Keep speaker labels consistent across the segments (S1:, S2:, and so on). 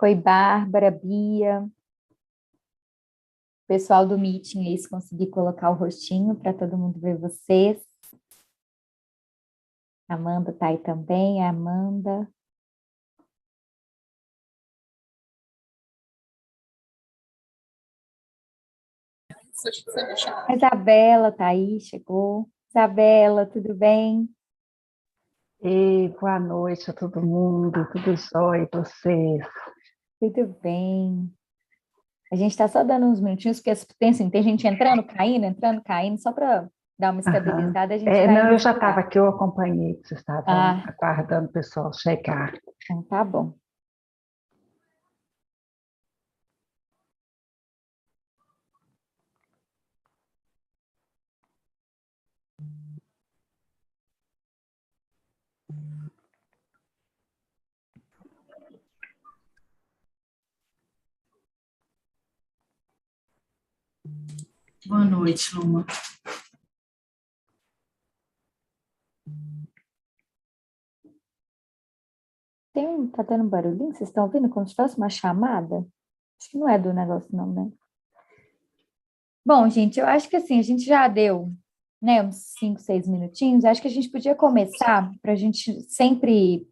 S1: Oi, Bárbara, Bia, pessoal do meeting aí, se conseguir colocar o rostinho para todo mundo ver vocês. Amanda tá aí também, a Amanda. A Isabela tá aí, chegou. Isabela, tudo bem?
S2: E boa noite a todo mundo, tudo jóia, e vocês?
S1: Tudo bem. A gente está só dando uns minutinhos, porque tem, assim, tem gente entrando, caindo, só para dar uma
S2: Aham.
S1: estabilizada, a gente vai
S2: Não, eu já estava
S1: iniciar.
S2: aqui, eu acompanhei que vocês estavam
S1: Ah,
S2: aguardando o pessoal chegar.
S1: então tá bom.
S3: Boa noite, Luma.
S1: Tá tendo um barulhinho? Vocês estão ouvindo como se fosse uma chamada? Acho que não é do negócio, não, né? Bom, gente, eu acho que assim, a gente já deu, né, uns 5, 6 minutinhos. Acho que a gente podia começar para a gente sempre,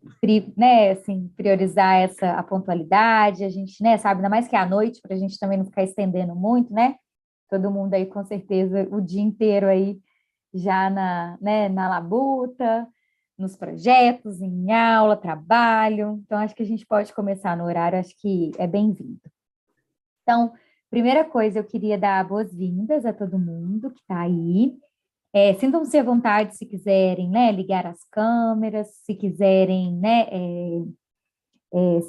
S1: né, assim, priorizar a pontualidade. A gente, né, sabe, ainda mais que é à noite, para a gente também não ficar estendendo muito, né? Todo mundo aí, com certeza, o dia inteiro aí já né, na labuta, nos projetos, em aula, trabalho. Então, acho que a gente pode começar no horário, acho que é bem-vindo. Então, primeira coisa, eu queria dar boas-vindas a todo mundo que está aí. Sintam-se à vontade se quiserem, né, ligar as câmeras, se quiserem, né,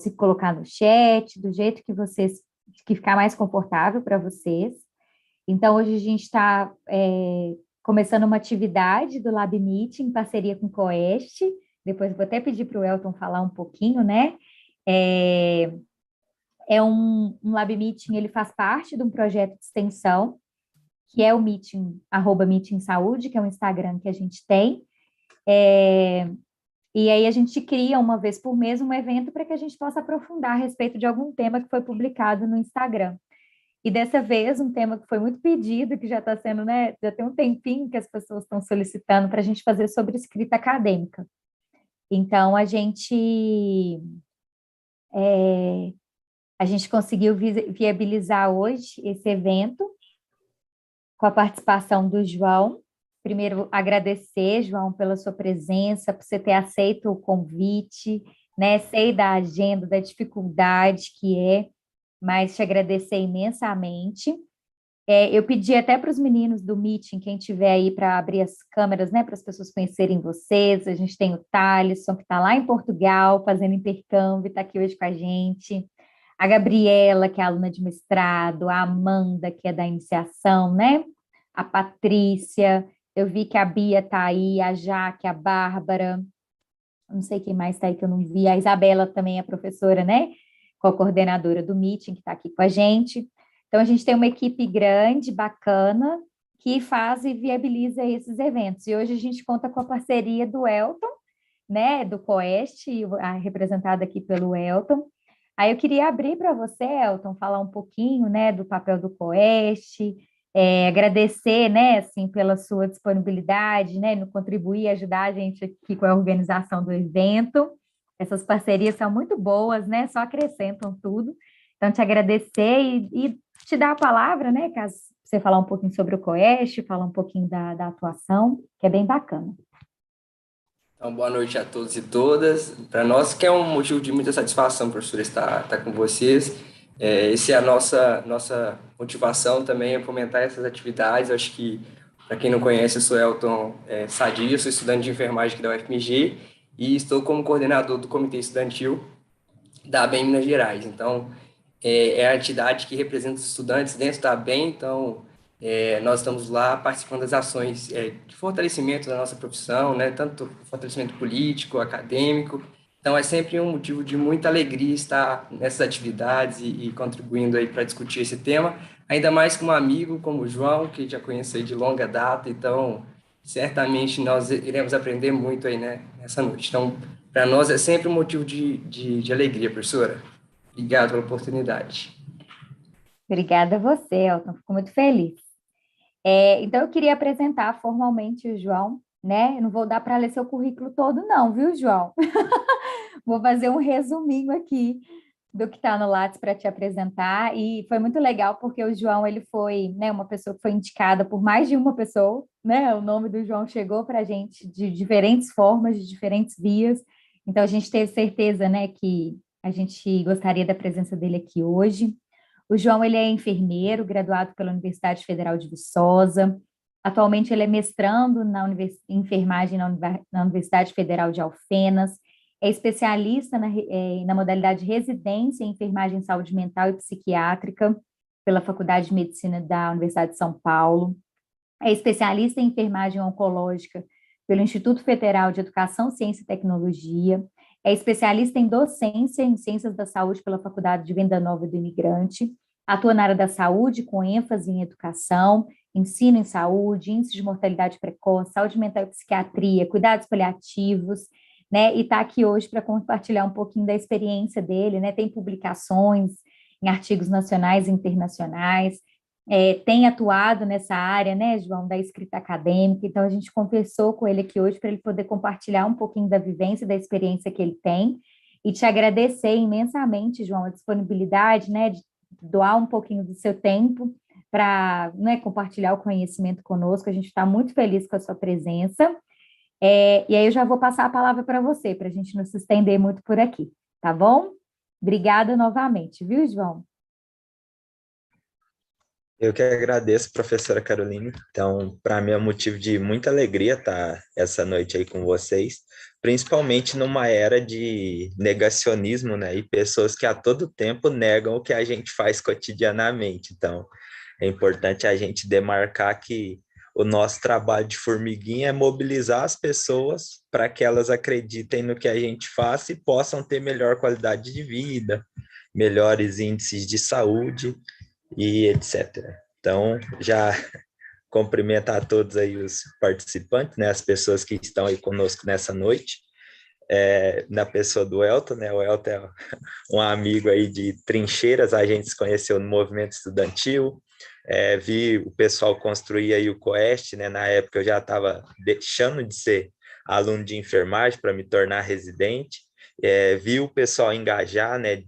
S1: se colocar no chat, do jeito que vocês, que ficar mais confortável para vocês. Então, hoje a gente está começando uma atividade do Lab Meet em parceria com o Coeste. Depois eu vou até pedir para o Elton falar um pouquinho, né? É, é um Lab Meeting, ele faz parte de um projeto de extensão, que é o Meeting, @Meeting Saúde, que é um Instagram que a gente tem. E aí a gente cria uma vez por mês um evento para que a gente possa aprofundar a respeito de algum tema que foi publicado no Instagram. E dessa vez, um tema que foi muito pedido, que já está sendo, né, já tem um tempinho que as pessoas estão solicitando para a gente fazer sobre escrita acadêmica. Então, a gente conseguiu viabilizar hoje esse evento com a participação do João. Primeiro, agradecer, João, pela sua presença, por você ter aceito o convite, né? Sei da agenda, da dificuldade que é, mas te agradecer imensamente. Eu pedi até para os meninos do meeting, quem tiver aí para abrir as câmeras, né, para as pessoas conhecerem vocês. A gente tem o Thalisson, que está lá em Portugal, fazendo intercâmbio, está aqui hoje com a gente. A Gabriela, que é aluna de mestrado, a Amanda, que é da iniciação, né? A Patrícia, eu vi que a Bia está aí, a Jaque, a Bárbara, não sei quem mais está aí que eu não vi, a Isabela também é professora, né? Co-coordenadora do meeting, que está aqui com a gente. Então, a gente tem uma equipe grande, bacana, que faz e viabiliza esses eventos. E hoje a gente conta com a parceria do Elton, né, do Coeste, representada aqui pelo Elton. Aí eu queria abrir para você, Elton, falar um pouquinho, né, do papel do Coeste, agradecer, né, assim, pela sua disponibilidade, né, no contribuir e ajudar a gente aqui com a organização do evento. Essas parcerias são muito boas, né, só acrescentam tudo. Então, te agradecer e te dar a palavra, né, caso você falar um pouquinho sobre o Coeste, falar um pouquinho da atuação, que é bem bacana.
S4: Então, boa noite a todos e todas. Para nós que é um motivo de muita satisfação, professor, estar com vocês. Essa é a nossa motivação também, é fomentar essas atividades. Eu acho que, para quem não conhece, eu sou Elton Sadia, sou estudante de enfermagem aqui da UFMG e estou como coordenador do Comitê Estudantil da ABEM Minas Gerais. Então, é a entidade que representa os estudantes dentro da ABEM, então nós estamos lá participando das ações de fortalecimento da nossa profissão, né, tanto fortalecimento político, acadêmico. Então, é sempre um motivo de muita alegria estar nessas atividades e contribuindo aí para discutir esse tema, ainda mais com um amigo como o João, que já conheço aí de longa data, então, certamente nós iremos aprender muito aí, né, nessa noite. Então, para nós é sempre um motivo de alegria, professora. Obrigado pela oportunidade.
S1: Obrigada a você, Elton, fico muito feliz. Então, eu queria apresentar formalmente o João, né? Eu não vou dar para ler seu currículo todo, não, viu, João? Vou fazer um resuminho aqui do que está no Lattes para te apresentar. E foi muito legal porque o João ele foi, né, uma pessoa que foi indicada por mais de uma pessoa, né? O nome do João chegou para a gente de diferentes formas, de diferentes vias. Então a gente teve certeza, né, que a gente gostaria da presença dele aqui hoje. O João ele é enfermeiro, graduado pela Universidade Federal de Viçosa. Atualmente ele é mestrando em enfermagem na Universidade Federal de Alfenas. É especialista na modalidade de residência em enfermagem, saúde mental e psiquiátrica pela Faculdade de Medicina da Universidade de São Paulo. É especialista em enfermagem oncológica pelo Instituto Federal de Educação, Ciência e Tecnologia. É especialista em docência em ciências da saúde pela Faculdade de Venda Nova do Imigrante. Atua na área da saúde com ênfase em educação, ensino em saúde, índice de mortalidade precoce, saúde mental e psiquiatria, cuidados paliativos, né? E está aqui hoje para compartilhar um pouquinho da experiência dele, né? Tem publicações em artigos nacionais e internacionais, tem atuado nessa área, né, João, da escrita acadêmica. Então a gente conversou com ele aqui hoje para ele poder compartilhar um pouquinho da vivência, da experiência que ele tem, e te agradecer imensamente, João, a disponibilidade, né, de doar um pouquinho do seu tempo para, né, compartilhar o conhecimento conosco. A gente está muito feliz com a sua presença. E aí eu já vou passar a palavra para você, para a gente não se estender muito por aqui, tá bom? Obrigada novamente, viu, João?
S5: Eu que agradeço, professora Carolina. Então, para mim é um motivo de muita alegria estar essa noite aí com vocês, principalmente numa era de negacionismo, né? E pessoas que a todo tempo negam o que a gente faz cotidianamente. Então, é importante a gente demarcar que o nosso trabalho de formiguinha é mobilizar as pessoas para que elas acreditem no que a gente faz e possam ter melhor qualidade de vida, melhores índices de saúde e etc. Então, já cumprimentar a todos aí os participantes, né, as pessoas que estão aí conosco nessa noite, na pessoa do Elton, né, o Elton é um amigo aí de trincheiras, a gente se conheceu no movimento estudantil, vi o pessoal construir aí o COEST, né, na época eu já estava deixando de ser aluno de enfermagem para me tornar residente, vi o pessoal engajar, né,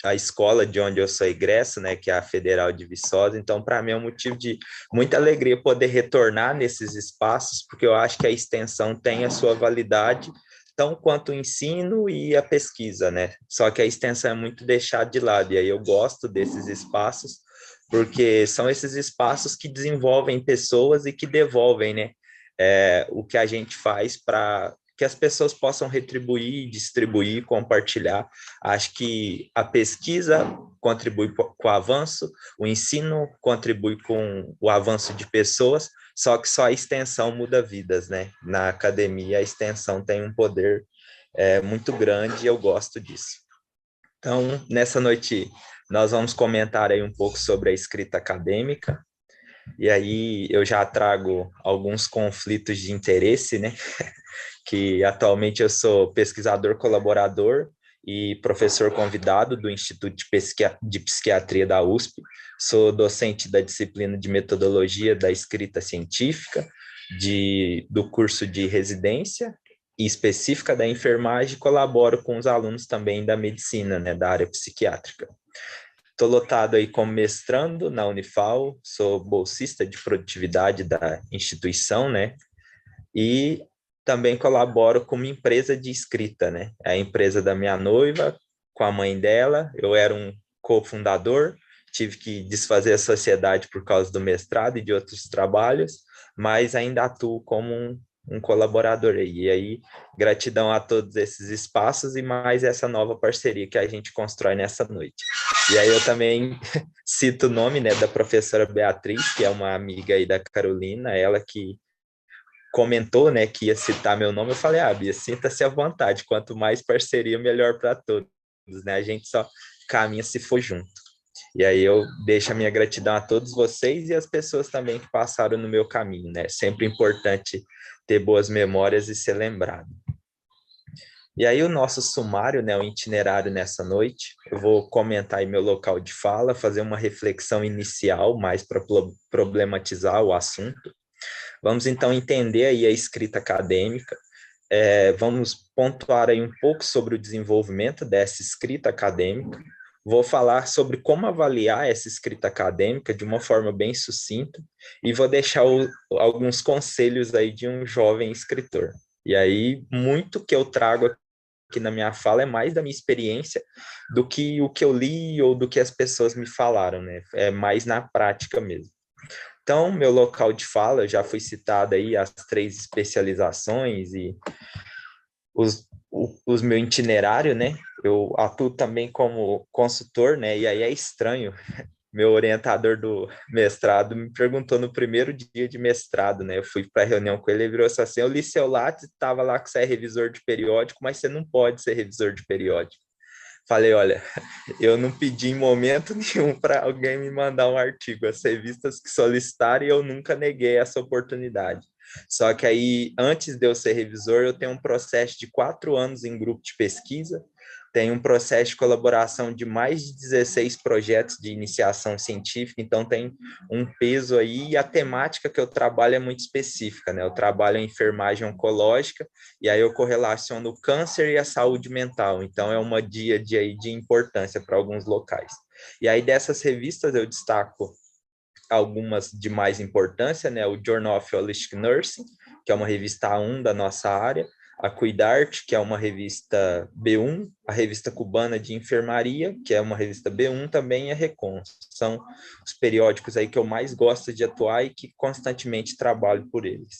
S5: a escola de onde eu sou egresso, né, que é a Federal de Viçosa. Então, para mim é um motivo de muita alegria poder retornar nesses espaços, porque eu acho que a extensão tem a sua validade, tão quanto o ensino e a pesquisa, né? Só que a extensão é muito deixada de lado, e aí eu gosto desses espaços, porque são esses espaços que desenvolvem pessoas e que devolvem, né, o que a gente faz para que as pessoas possam retribuir, distribuir, compartilhar. Acho que a pesquisa contribui com o avanço, o ensino contribui com o avanço de pessoas, só que só a extensão muda vidas, né? Na academia, a extensão tem um poder muito grande e eu gosto disso. Então, nessa noite, nós vamos comentar aí um pouco sobre a escrita acadêmica, e aí eu já trago alguns conflitos de interesse, né? Que atualmente eu sou pesquisador colaborador e professor convidado do Instituto de Psiquiatria da USP. Sou docente da disciplina de metodologia da escrita científica, do curso de residência e específica da enfermagem, e colaboro com os alunos também da medicina, né, da área psiquiátrica. Estou lotado aí como mestrando na Unifal, sou bolsista de produtividade da instituição, né? E também colaboro como empresa de escrita, né? É a empresa da minha noiva, com a mãe dela, eu era um cofundador, tive que desfazer a sociedade por causa do mestrado e de outros trabalhos, mas ainda atuo como um colaborador aí. E aí, gratidão a todos esses espaços e mais essa nova parceria que a gente constrói nessa noite. E aí eu também cito o nome, né, da professora Beatriz, que é uma amiga aí da Carolina, ela que comentou, né, que ia citar meu nome. Eu falei, Bia, sinta-se à vontade, quanto mais parceria, melhor para todos, né, a gente só caminha se for junto. E aí eu deixo a minha gratidão a todos vocês e as pessoas também que passaram no meu caminho, né, sempre importante ter boas memórias e ser lembrado. E aí o nosso sumário, né, o itinerário nessa noite, eu vou comentar aí meu local de fala, fazer uma reflexão inicial mais para problematizar o assunto. Vamos então entender aí a escrita acadêmica, vamos pontuar aí um pouco sobre o desenvolvimento dessa escrita acadêmica. Vou falar sobre como avaliar essa escrita acadêmica de uma forma bem sucinta e vou deixar alguns conselhos aí de um jovem escritor. E aí, muito que eu trago aqui na minha fala é mais da minha experiência do que o que eu li ou do que as pessoas me falaram, né? É mais na prática mesmo. Então, meu local de fala, já foi citado aí as 3 especializações e os meu itinerário, né? Eu atuo também como consultor, né? E aí é estranho. Meu orientador do mestrado me perguntou no primeiro dia de mestrado, né? Eu fui para a reunião com ele, ele virou assim: eu li seu Lattes, estava lá que você é revisor de periódico, mas você não pode ser revisor de periódico. Falei, olha, eu não pedi em momento nenhum para alguém me mandar um artigo. As revistas que solicitaram, eu nunca neguei essa oportunidade. Só que aí, antes de eu ser revisor, eu tenho um processo de 4 anos em grupo de pesquisa, tenho um processo de colaboração de mais de 16 projetos de iniciação científica, então tem um peso aí, e a temática que eu trabalho é muito específica, né? Eu trabalho em enfermagem oncológica, e aí eu correlaciono o câncer e a saúde mental, então é uma díade aí de importância para alguns locais. E aí dessas revistas eu destaco algumas de mais importância, né? O Journal of Holistic Nursing, que é uma revista A1 da nossa área, a Cuidarte, que é uma revista B1, a Revista Cubana de Enfermaria, que é uma revista B1 também, e a Recons. São os periódicos aí que eu mais gosto de atuar e que constantemente trabalho por eles.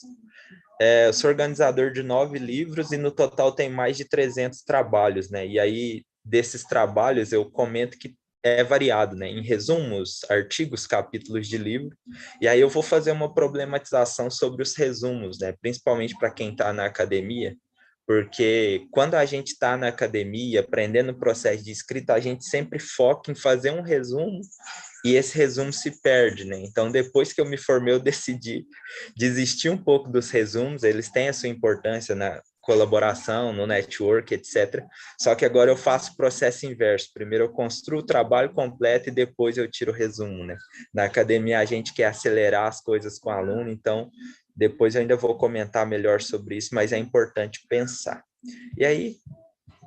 S5: Eu sou organizador de 9 livros e no total tem mais de 300 trabalhos, né? E aí, desses trabalhos, eu comento que é variado, né? Em resumos, artigos, capítulos de livro. E aí eu vou fazer uma problematização sobre os resumos, né? Principalmente para quem está na academia, porque quando a gente está na academia, aprendendo o processo de escrita, a gente sempre foca em fazer um resumo e esse resumo se perde, né? Então, depois que eu me formei, eu decidi desistir um pouco dos resumos, eles têm a sua importância na colaboração, no network, etc. Só que agora eu faço o processo inverso. Primeiro eu construo o trabalho completo e depois eu tiro o resumo, né? Na academia a gente quer acelerar as coisas com o aluno, então depois eu ainda vou comentar melhor sobre isso, mas é importante pensar. E aí,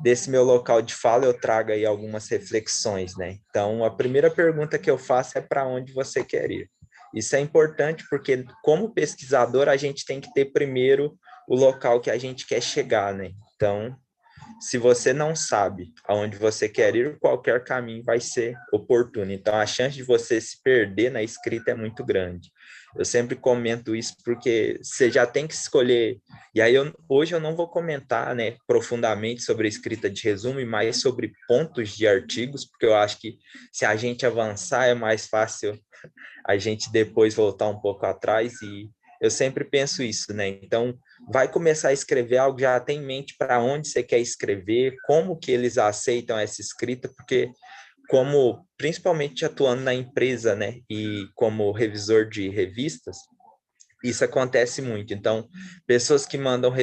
S5: desse meu local de fala, eu trago aí algumas reflexões, né? Então, a primeira pergunta que eu faço é para onde você quer ir? Isso é importante porque, como pesquisador, a gente tem que ter primeiro o local que a gente quer chegar, né? Então, se você não sabe aonde você quer ir, qualquer caminho vai ser oportuno. Então, a chance de você se perder na escrita é muito grande. Eu sempre comento isso porque você já tem que escolher. E aí, hoje eu não vou comentar, né, profundamente sobre a escrita de resumo e mais sobre pontos de artigos, porque eu acho que se a gente avançar é mais fácil a gente depois voltar um pouco atrás. E eu sempre penso isso, né? Então, vai começar a escrever algo, já tem em mente para onde você quer escrever, como que eles aceitam essa escrita, porque como, principalmente atuando na empresa, né, e como revisor de revistas, isso acontece muito. Então, pessoas que mandam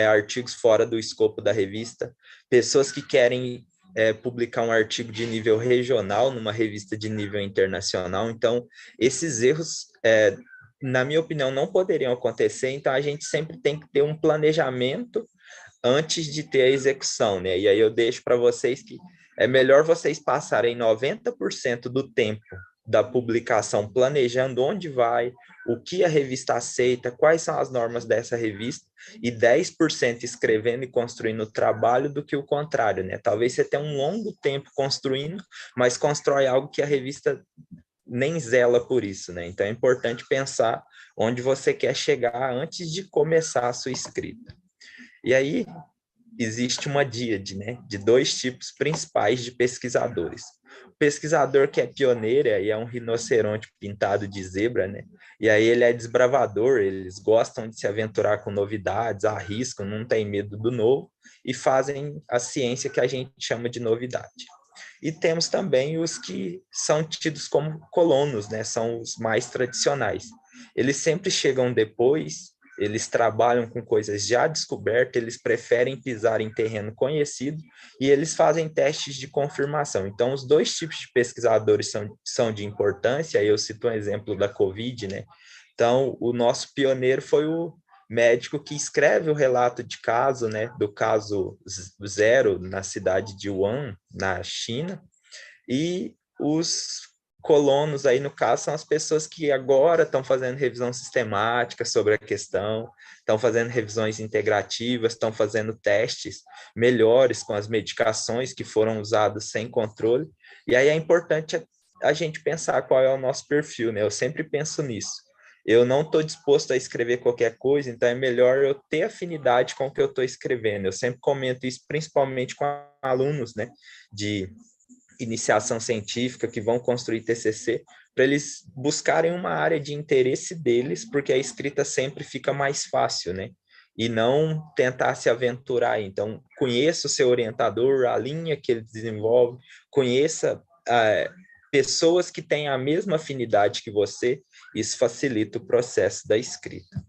S5: artigos fora do escopo da revista, pessoas que querem publicar um artigo de nível regional numa revista de nível internacional. Então, esses erros, na minha opinião, não poderiam acontecer. Então, a gente sempre tem que ter um planejamento antes de ter a execução, né? E aí eu deixo para vocês que é melhor vocês passarem 90% do tempo da publicação planejando onde vai, o que a revista aceita, quais são as normas dessa revista, e 10% escrevendo e construindo o trabalho do que o contrário, né? Talvez você tenha um longo tempo construindo, mas constrói algo que a revista nem zela por isso, né? Então é importante pensar onde você quer chegar antes de começar a sua escrita. E aí existe uma díade, né, de 2 tipos principais de pesquisadores. O pesquisador que é pioneiro, e é um rinoceronte pintado de zebra, né? E aí ele é desbravador, eles gostam de se aventurar com novidades, arriscam, não tem medo do novo e fazem a ciência que a gente chama de novidade. E temos também os que são tidos como colonos, né? São os mais tradicionais. Eles sempre chegam depois, eles trabalham com coisas já descobertas, eles preferem pisar em terreno conhecido e eles fazem testes de confirmação. Então, os dois tipos de pesquisadores são de importância, aí eu cito um exemplo da Covid, né? Então, o nosso pioneiro foi o médico que escreve o relato de caso, né, do caso zero na cidade de Wuhan, na China, e os colonos aí, no caso, são as pessoas que agora estão fazendo revisão sistemática sobre a questão, estão fazendo revisões integrativas, estão fazendo testes melhores com as medicações que foram usadas sem controle, e aí é importante a gente pensar qual é o nosso perfil, né? Eu sempre penso nisso. Eu não estou disposto a escrever qualquer coisa, então é melhor eu ter afinidade com o que eu estou escrevendo. Eu sempre comento isso, principalmente com alunos, né, de iniciação científica que vão construir TCC, para eles buscarem uma área de interesse deles, porque a escrita sempre fica mais fácil, né? E não tentar se aventurar. Então, conheça o seu orientador, a linha que ele desenvolve, conheça pessoas que têm a mesma afinidade que você, isso facilita o processo da escrita.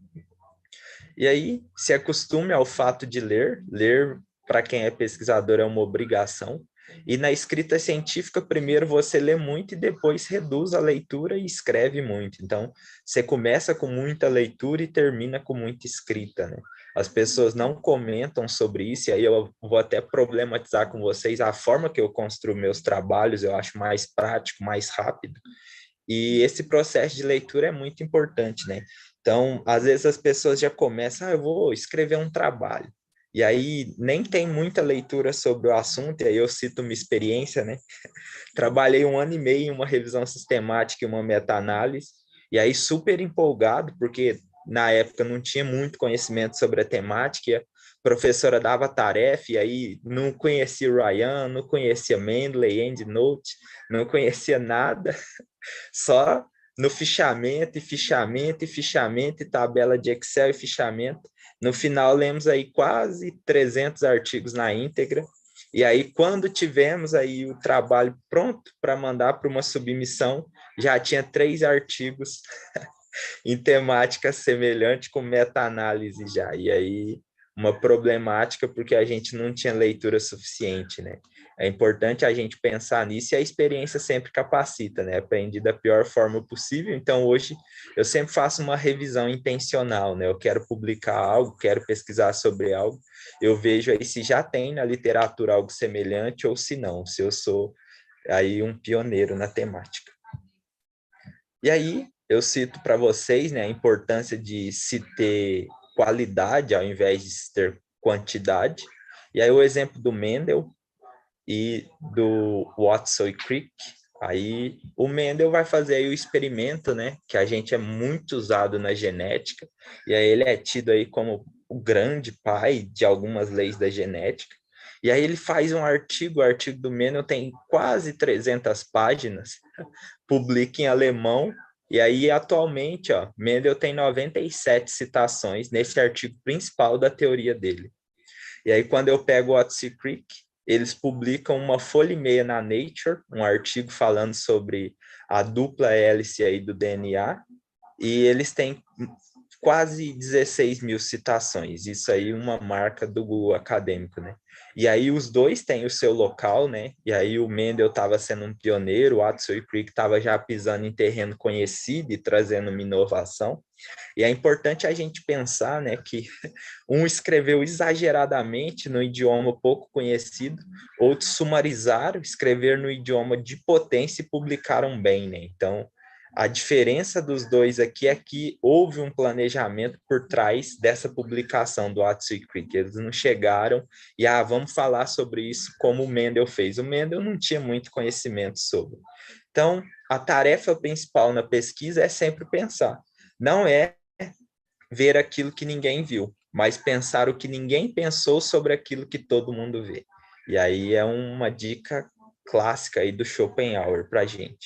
S5: E aí, se acostume ao fato de ler. Ler, para quem é pesquisador, é uma obrigação. E na escrita científica, primeiro você lê muito e depois reduz a leitura e escreve muito. Então, você começa com muita leitura e termina com muita escrita, né? As pessoas não comentam sobre isso, e aí eu vou até problematizar com vocês a forma que eu construo meus trabalhos, eu acho mais prático, mais rápido. E esse processo de leitura é muito importante, né? Então, às vezes as pessoas já começam, eu vou escrever um trabalho. E aí nem tem muita leitura sobre o assunto, e aí eu cito uma experiência, né? Trabalhei 1 ano e meio em uma revisão sistemática e uma meta-análise, e aí super empolgado, porque na época não tinha muito conhecimento sobre a temática, e a professora dava tarefa, e aí não conhecia o Ryan, não conhecia Mendeley, EndNote, não conhecia nada, só no fichamento, e fichamento, e fichamento, e tabela de Excel e fichamento. No final, lemos aí quase 300 artigos na íntegra. E aí, quando tivemos aí o trabalho pronto para mandar para uma submissão, já tinha 3 artigos em temática semelhante com meta-análise já. E aí, uma problemática porque a gente não tinha leitura suficiente, né? É importante a gente pensar nisso e a experiência sempre capacita, né? Aprendi da pior forma possível, então hoje eu sempre faço uma revisão intencional, né? Eu quero publicar algo, quero pesquisar sobre algo, eu vejo aí se já tem na literatura algo semelhante ou se não, se eu sou aí um pioneiro na temática. E aí, eu cito para vocês, né, a importância de se ter qualidade ao invés de se ter quantidade. E aí o exemplo do Mendel e do Watson e Crick. Aí o Mendel vai fazer aí o experimento, né, que a gente é muito usado na genética, e aí ele é tido aí como o grande pai de algumas leis da genética. E aí ele faz um artigo, o artigo do Mendel tem quase 300 páginas, publica em alemão, e aí atualmente, ó, Mendel tem 97 citações nesse artigo principal da teoria dele. E aí quando eu pego o Watson e Crick, eles publicam uma folha e meia na Nature, um artigo falando sobre a dupla hélice aí do DNA, e eles têm quase 16 mil citações, isso aí uma marca do Google acadêmico, né? E aí os dois têm o seu local, né? E aí o Mendel estava sendo um pioneiro, o Watson e Crick estava já pisando em terreno conhecido e trazendo uma inovação. E é importante a gente pensar, né, que um escreveu exageradamente no idioma pouco conhecido, outros sumarizaram, escreveram no idioma de potência e publicaram bem, né? Então, a diferença dos dois aqui é que houve um planejamento por trás dessa publicação do Watson e Crick. Eles não chegaram e, vamos falar sobre isso como o Mendel fez. O Mendel não tinha muito conhecimento sobre. Então, a tarefa principal na pesquisa é sempre pensar. Não é ver aquilo que ninguém viu, mas pensar o que ninguém pensou sobre aquilo que todo mundo vê. E aí é uma dica clássica aí do Schopenhauer para a gente.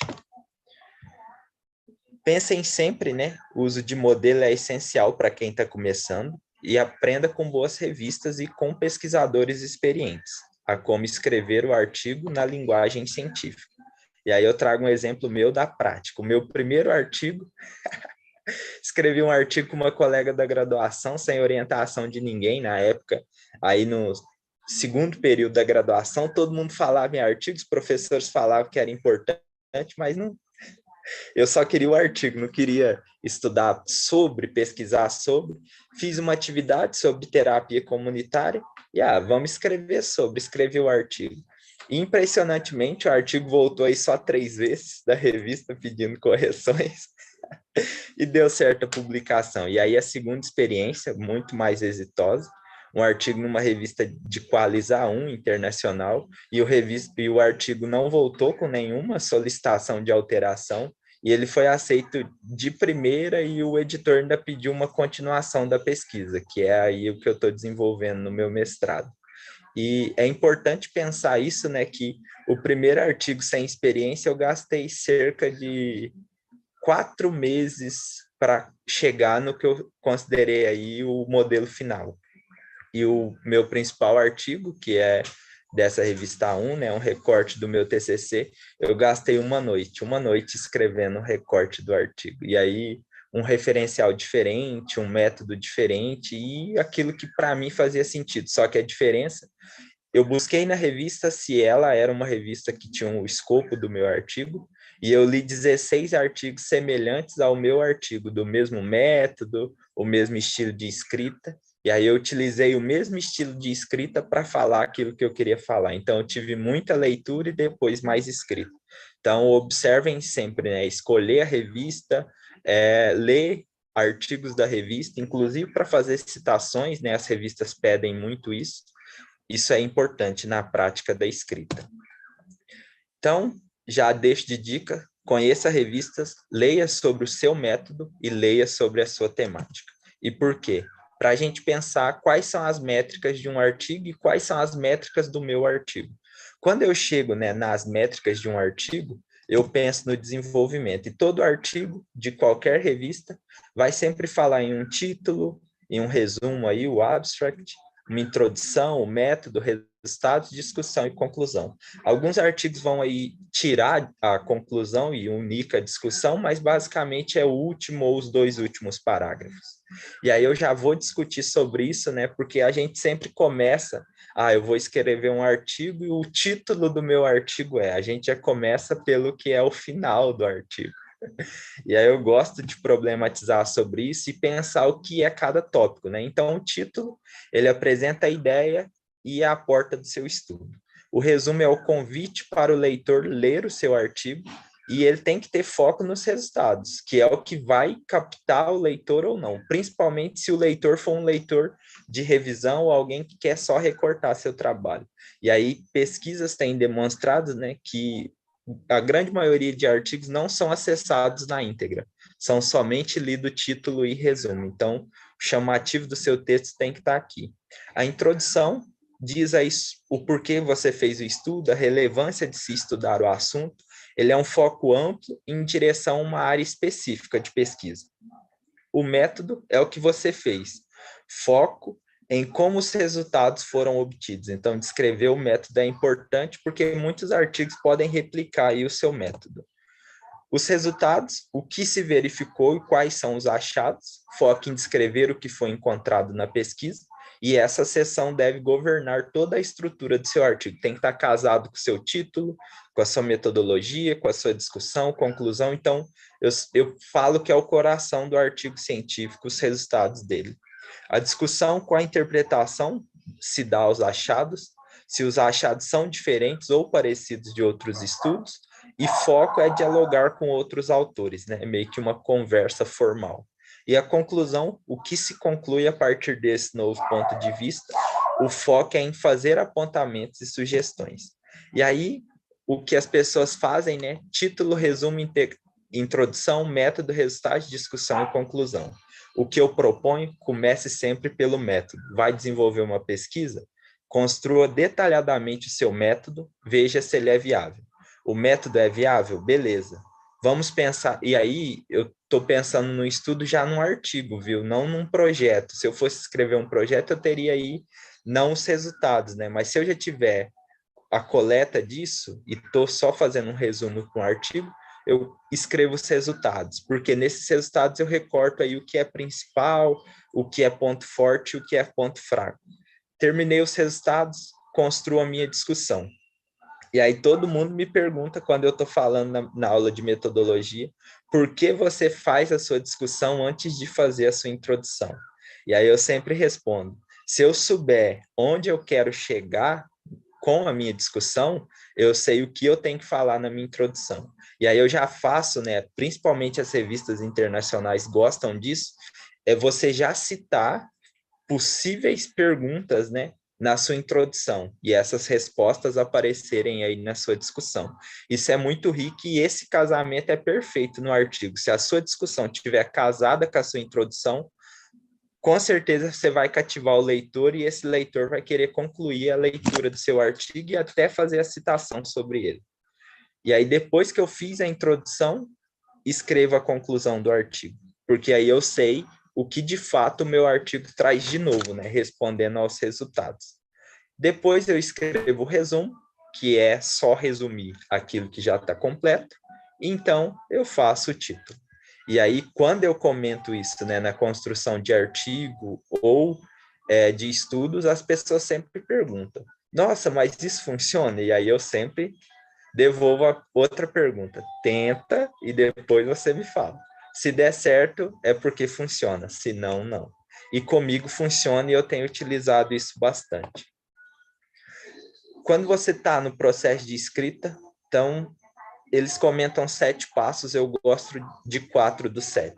S5: Pensem sempre, né? O uso de modelo é essencial para quem está começando e aprenda com boas revistas e com pesquisadores experientes a como escrever o artigo na linguagem científica. E aí eu trago um exemplo meu da prática. O meu primeiro artigo Escrevi um artigo com uma colega da graduação, sem orientação de ninguém na época. Aí no segundo período da graduação, todo mundo falava em artigos, professores falavam que era importante, mas não, eu só queria o artigo, não queria estudar sobre, pesquisar sobre. Fiz uma atividade sobre terapia comunitária e, vamos escrever sobre, escrevi o artigo. E, impressionantemente, o artigo voltou aí só 3 vezes da revista pedindo correções e deu certa publicação. E aí a segunda experiência, muito mais exitosa, um artigo numa revista de Qualiza 1 internacional, e o artigo não voltou com nenhuma solicitação de alteração, e ele foi aceito de primeira, e o editor ainda pediu uma continuação da pesquisa, que é aí o que eu estou desenvolvendo no meu mestrado. E é importante pensar isso, né, que o primeiro artigo sem experiência eu gastei cerca de 4 meses para chegar no que eu considerei aí o modelo final. E o meu principal artigo, que é dessa revista 1, né, um recorte do meu TCC, eu gastei uma noite escrevendo o recorte do artigo. E aí um referencial diferente, um método diferente e aquilo que para mim fazia sentido. Só que a diferença, eu busquei na revista se ela era uma revista que tinha o escopo do meu artigo, e eu li 16 artigos semelhantes ao meu artigo, do mesmo método, o mesmo estilo de escrita, e aí eu utilizei o mesmo estilo de escrita para falar aquilo que eu queria falar. Então, eu tive muita leitura e depois mais escrita. Então, observem sempre, né? Escolher a revista, ler artigos da revista, inclusive para fazer citações, né? As revistas pedem muito isso. Isso é importante na prática da escrita. Então, já deixo de dica, conheça revistas, leia sobre o seu método e leia sobre a sua temática. E por quê? Para a gente pensar quais são as métricas de um artigo e quais são as métricas do meu artigo. Quando eu chego, né, nas métricas de um artigo, eu penso no desenvolvimento. E todo artigo de qualquer revista vai sempre falar em um título, em um resumo aí, o abstract, uma introdução, o método, resultados, discussão e conclusão. Alguns artigos vão aí tirar a conclusão e unir a discussão, mas basicamente é o último ou os 2 últimos parágrafos. E aí eu já vou discutir sobre isso, né? Porque a gente sempre começa, eu vou escrever um artigo e o título do meu artigo a gente já começa pelo que é o final do artigo. E aí eu gosto de problematizar sobre isso e pensar o que é cada tópico, né? Então, o título, ele apresenta a ideia e a porta do seu estudo. O resumo é o convite para o leitor ler o seu artigo e ele tem que ter foco nos resultados, que é o que vai captar o leitor ou não, principalmente se o leitor for um leitor de revisão ou alguém que quer só recortar seu trabalho. E aí, pesquisas têm demonstrado, né, que a grande maioria de artigos não são acessados na íntegra, são somente lido título e resumo. Então, o chamativo do seu texto tem que estar aqui. A introdução diz aí o porquê você fez o estudo, a relevância de se estudar o assunto. Ele é um foco amplo em direção a uma área específica de pesquisa. O método é o que você fez. Foco em como os resultados foram obtidos. Então, descrever o método é importante porque muitos artigos podem replicar aí o seu método. Os resultados, o que se verificou e quais são os achados, foca em descrever o que foi encontrado na pesquisa, e essa seção deve governar toda a estrutura do seu artigo. Tem que estar casado com o seu título, com a sua metodologia, com a sua discussão, conclusão. Então, eu falo que é o coração do artigo científico, os resultados dele. A discussão com a interpretação se dá aos achados, se os achados são diferentes ou parecidos de outros estudos, e foco é dialogar com outros autores, né? É meio que uma conversa formal. E a conclusão, o que se conclui a partir desse novo ponto de vista, o foco é em fazer apontamentos e sugestões. E aí, o que as pessoas fazem, né? Título, resumo, introdução, método, resultado, discussão e conclusão. O que eu proponho, comece sempre pelo método. Vai desenvolver uma pesquisa? Construa detalhadamente o seu método, veja se ele é viável. O método é viável? Beleza. Vamos pensar, e aí eu estou pensando no estudo já num artigo, viu? Não num projeto. Se eu fosse escrever um projeto, eu teria aí não os resultados, né? Mas se eu já tiver a coleta disso e estou só fazendo um resumo com um artigo, eu escrevo os resultados, porque nesses resultados eu recorto aí o que é principal, o que é ponto forte e o que é ponto fraco. Terminei os resultados, construo a minha discussão. E aí todo mundo me pergunta, quando eu estou falando na aula de metodologia, por que você faz a sua discussão antes de fazer a sua introdução? E aí eu sempre respondo, se eu souber onde eu quero chegar com a minha discussão, eu sei o que eu tenho que falar na minha introdução. E aí eu já faço, né, principalmente as revistas internacionais gostam disso, é você já citar possíveis perguntas, né, na sua introdução, e essas respostas aparecerem aí na sua discussão. Isso é muito rico e esse casamento é perfeito no artigo. Se a sua discussão estiver casada com a sua introdução, com certeza você vai cativar o leitor e esse leitor vai querer concluir a leitura do seu artigo e até fazer a citação sobre ele. E aí, depois que eu fiz a introdução, escrevo a conclusão do artigo, porque aí eu sei o que de fato o meu artigo traz de novo, né, respondendo aos resultados. Depois eu escrevo o resumo, que é só resumir aquilo que já está completo, então eu faço o título. E aí, quando eu comento isso, né, na construção de artigo ou de estudos, as pessoas sempre perguntam, nossa, mas isso funciona? E aí eu sempre devolvo a outra pergunta, tenta e depois você me fala. Se der certo, é porque funciona, se não, não. E comigo funciona e eu tenho utilizado isso bastante. Quando você está no processo de escrita, então, eles comentam 7 passos, eu gosto de 4 dos 7.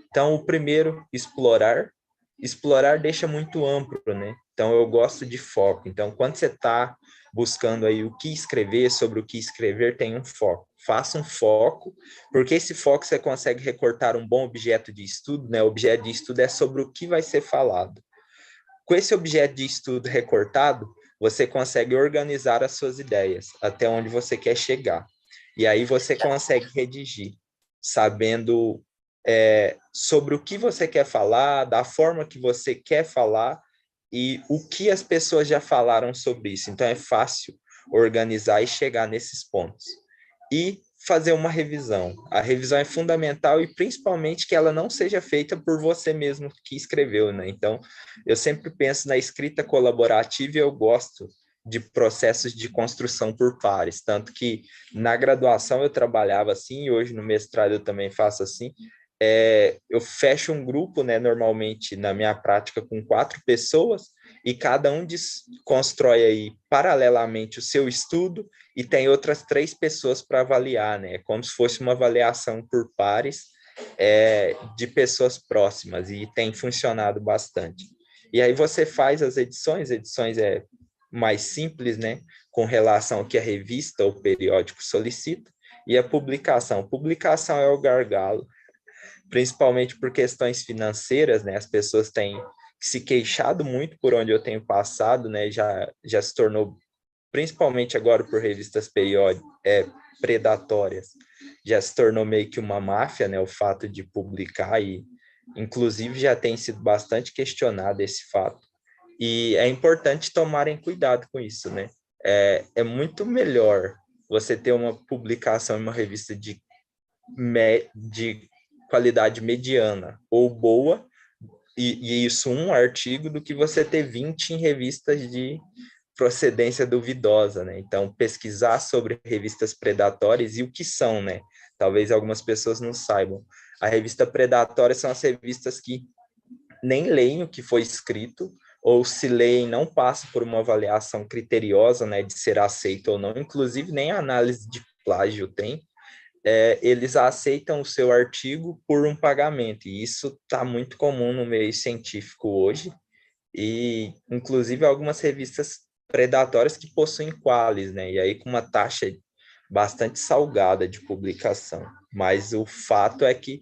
S5: Então, o primeiro, explorar. Explorar deixa muito amplo, né? Então, eu gosto de foco. Então, quando você está buscando aí o que escrever, sobre o que escrever, tem um foco. Faça um foco, porque esse foco você consegue recortar um bom objeto de estudo, né? O objeto de estudo é sobre o que vai ser falado. Com esse objeto de estudo recortado, você consegue organizar as suas ideias, até onde você quer chegar. E aí você consegue redigir, sabendo sobre o que você quer falar, da forma que você quer falar, e o que as pessoas já falaram sobre isso. Então, é fácil organizar e chegar nesses pontos. E fazer uma revisão. A revisão é fundamental e, principalmente, que ela não seja feita por você mesmo que escreveu, né? Então, eu sempre penso na escrita colaborativa e eu gosto de processos de construção por pares. Tanto que, na graduação, eu trabalhava assim, e hoje no mestrado eu também faço assim. Eu fecho um grupo, né, normalmente na minha prática com 4 pessoas e cada um constrói aí paralelamente o seu estudo e tem outras 3 pessoas para avaliar, né, como se fosse uma avaliação por pares de pessoas próximas e tem funcionado bastante. E aí você faz as edições é mais simples, né, com relação ao que a revista ou periódico solicita, e a publicação. Publicação é o gargalo, principalmente por questões financeiras, né? As pessoas têm se queixado muito por onde eu tenho passado, né? Já se tornou, principalmente agora por revistas predatórias, já se tornou meio que uma máfia, né? O fato de publicar e, inclusive, já tem sido bastante questionado esse fato. E é importante tomarem cuidado com isso, né? É muito melhor você ter uma publicação em uma revista de qualidade mediana ou boa, e isso um artigo, do que você ter 20 em revistas de procedência duvidosa, né? Então, pesquisar sobre revistas predatórias e o que são, né? Talvez algumas pessoas não saibam. A revista predatória são as revistas que nem leem o que foi escrito, ou se leem, não passa por uma avaliação criteriosa, né, de ser aceito ou não, inclusive nem a análise de plágio tem. Eles aceitam o seu artigo por um pagamento, e isso está muito comum no meio científico hoje, e inclusive algumas revistas predatórias que possuem qualis, né, e aí com uma taxa bastante salgada de publicação. Mas o fato é que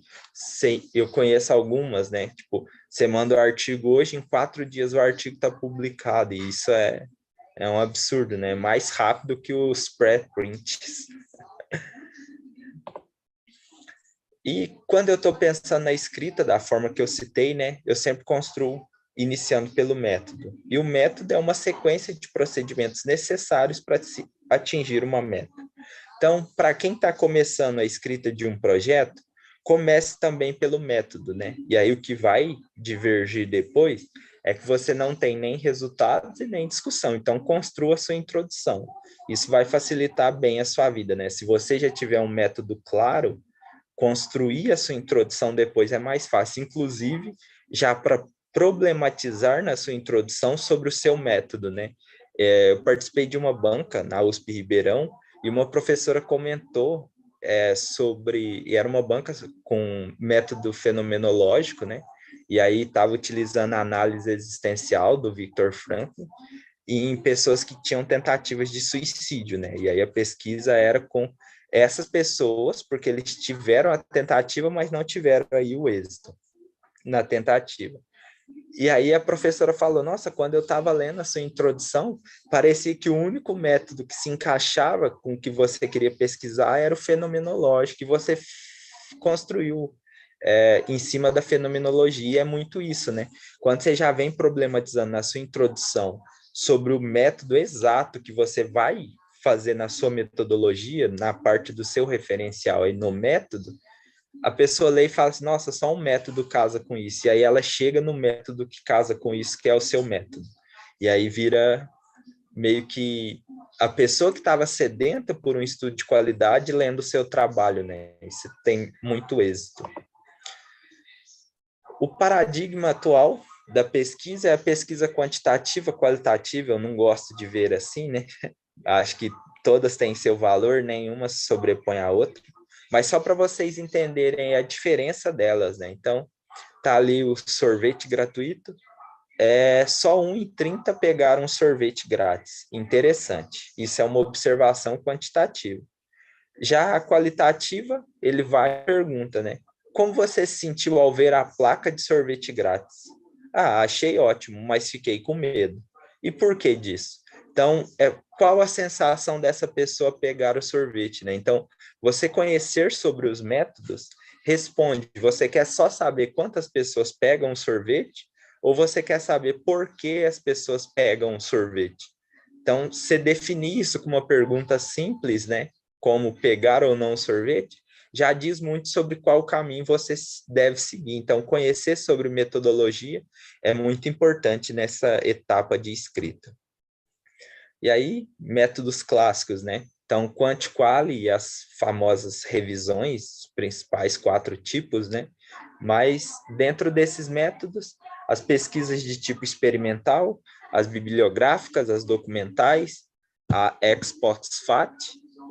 S5: eu conheço algumas, né, tipo, você manda o artigo hoje, em 4 dias o artigo está publicado, e isso é um absurdo, né, mais rápido que os pré-prints. E quando eu estou pensando na escrita, da forma que eu citei, né, eu sempre construo iniciando pelo método. E o método é uma sequência de procedimentos necessários para atingir uma meta. Então, para quem está começando a escrita de um projeto, comece também pelo método, né? E aí o que vai divergir depois é que você não tem nem resultados e nem discussão. Então, construa a sua introdução. Isso vai facilitar bem a sua vida, né? Se você já tiver um método claro, construir a sua introdução depois é mais fácil. Inclusive, já para problematizar na sua introdução sobre o seu método, né? Eu participei de uma banca na USP Ribeirão e uma professora comentou sobre, e era uma banca com método fenomenológico, né? E aí estava utilizando a análise existencial do Viktor Frankl em pessoas que tinham tentativas de suicídio, né? E aí a pesquisa era com essas pessoas, porque eles tiveram a tentativa, mas não tiveram aí o êxito na tentativa. E aí a professora falou, nossa, quando eu estava lendo a sua introdução, parecia que o único método que se encaixava com o que você queria pesquisar era o fenomenológico, que você construiu em cima da fenomenologia, é muito isso, né? Quando você já vem problematizando na sua introdução sobre o método exato que você vai fazer na sua metodologia, na parte do seu referencial aí no método, a pessoa lê e fala assim, nossa, só um método casa com isso. E aí ela chega no método que casa com isso, que é o seu método. E aí vira meio que a pessoa que estava sedenta por um estudo de qualidade lendo o seu trabalho, né? Isso tem muito êxito. O paradigma atual da pesquisa é a pesquisa quantitativa, qualitativa, eu não gosto de ver assim, né? Acho que todas têm seu valor, nenhuma se sobrepõe à outra, mas só para vocês entenderem a diferença delas, né? Então, tá ali o sorvete gratuito, só 1 em 30 pegaram um sorvete grátis. Interessante. Isso é uma observação quantitativa. Já a qualitativa, ele vai e pergunta, né? Como você se sentiu ao ver a placa de sorvete grátis? Ah, achei ótimo, mas fiquei com medo. E por que disso? Então, qual a sensação dessa pessoa pegar o sorvete, né? Então, você conhecer sobre os métodos responde, você quer só saber quantas pessoas pegam o sorvete ou você quer saber por que as pessoas pegam o sorvete? Então, você definir isso com uma pergunta simples, né? Como pegar ou não o sorvete, já diz muito sobre qual caminho você deve seguir. Então, conhecer sobre metodologia é muito importante nessa etapa de escrita. E aí, métodos clássicos, né? Então, quanti-quali e as famosas revisões, os principais 4 tipos, né? Mas, dentro desses métodos, as pesquisas de tipo experimental, as bibliográficas, as documentais, a ex post fact,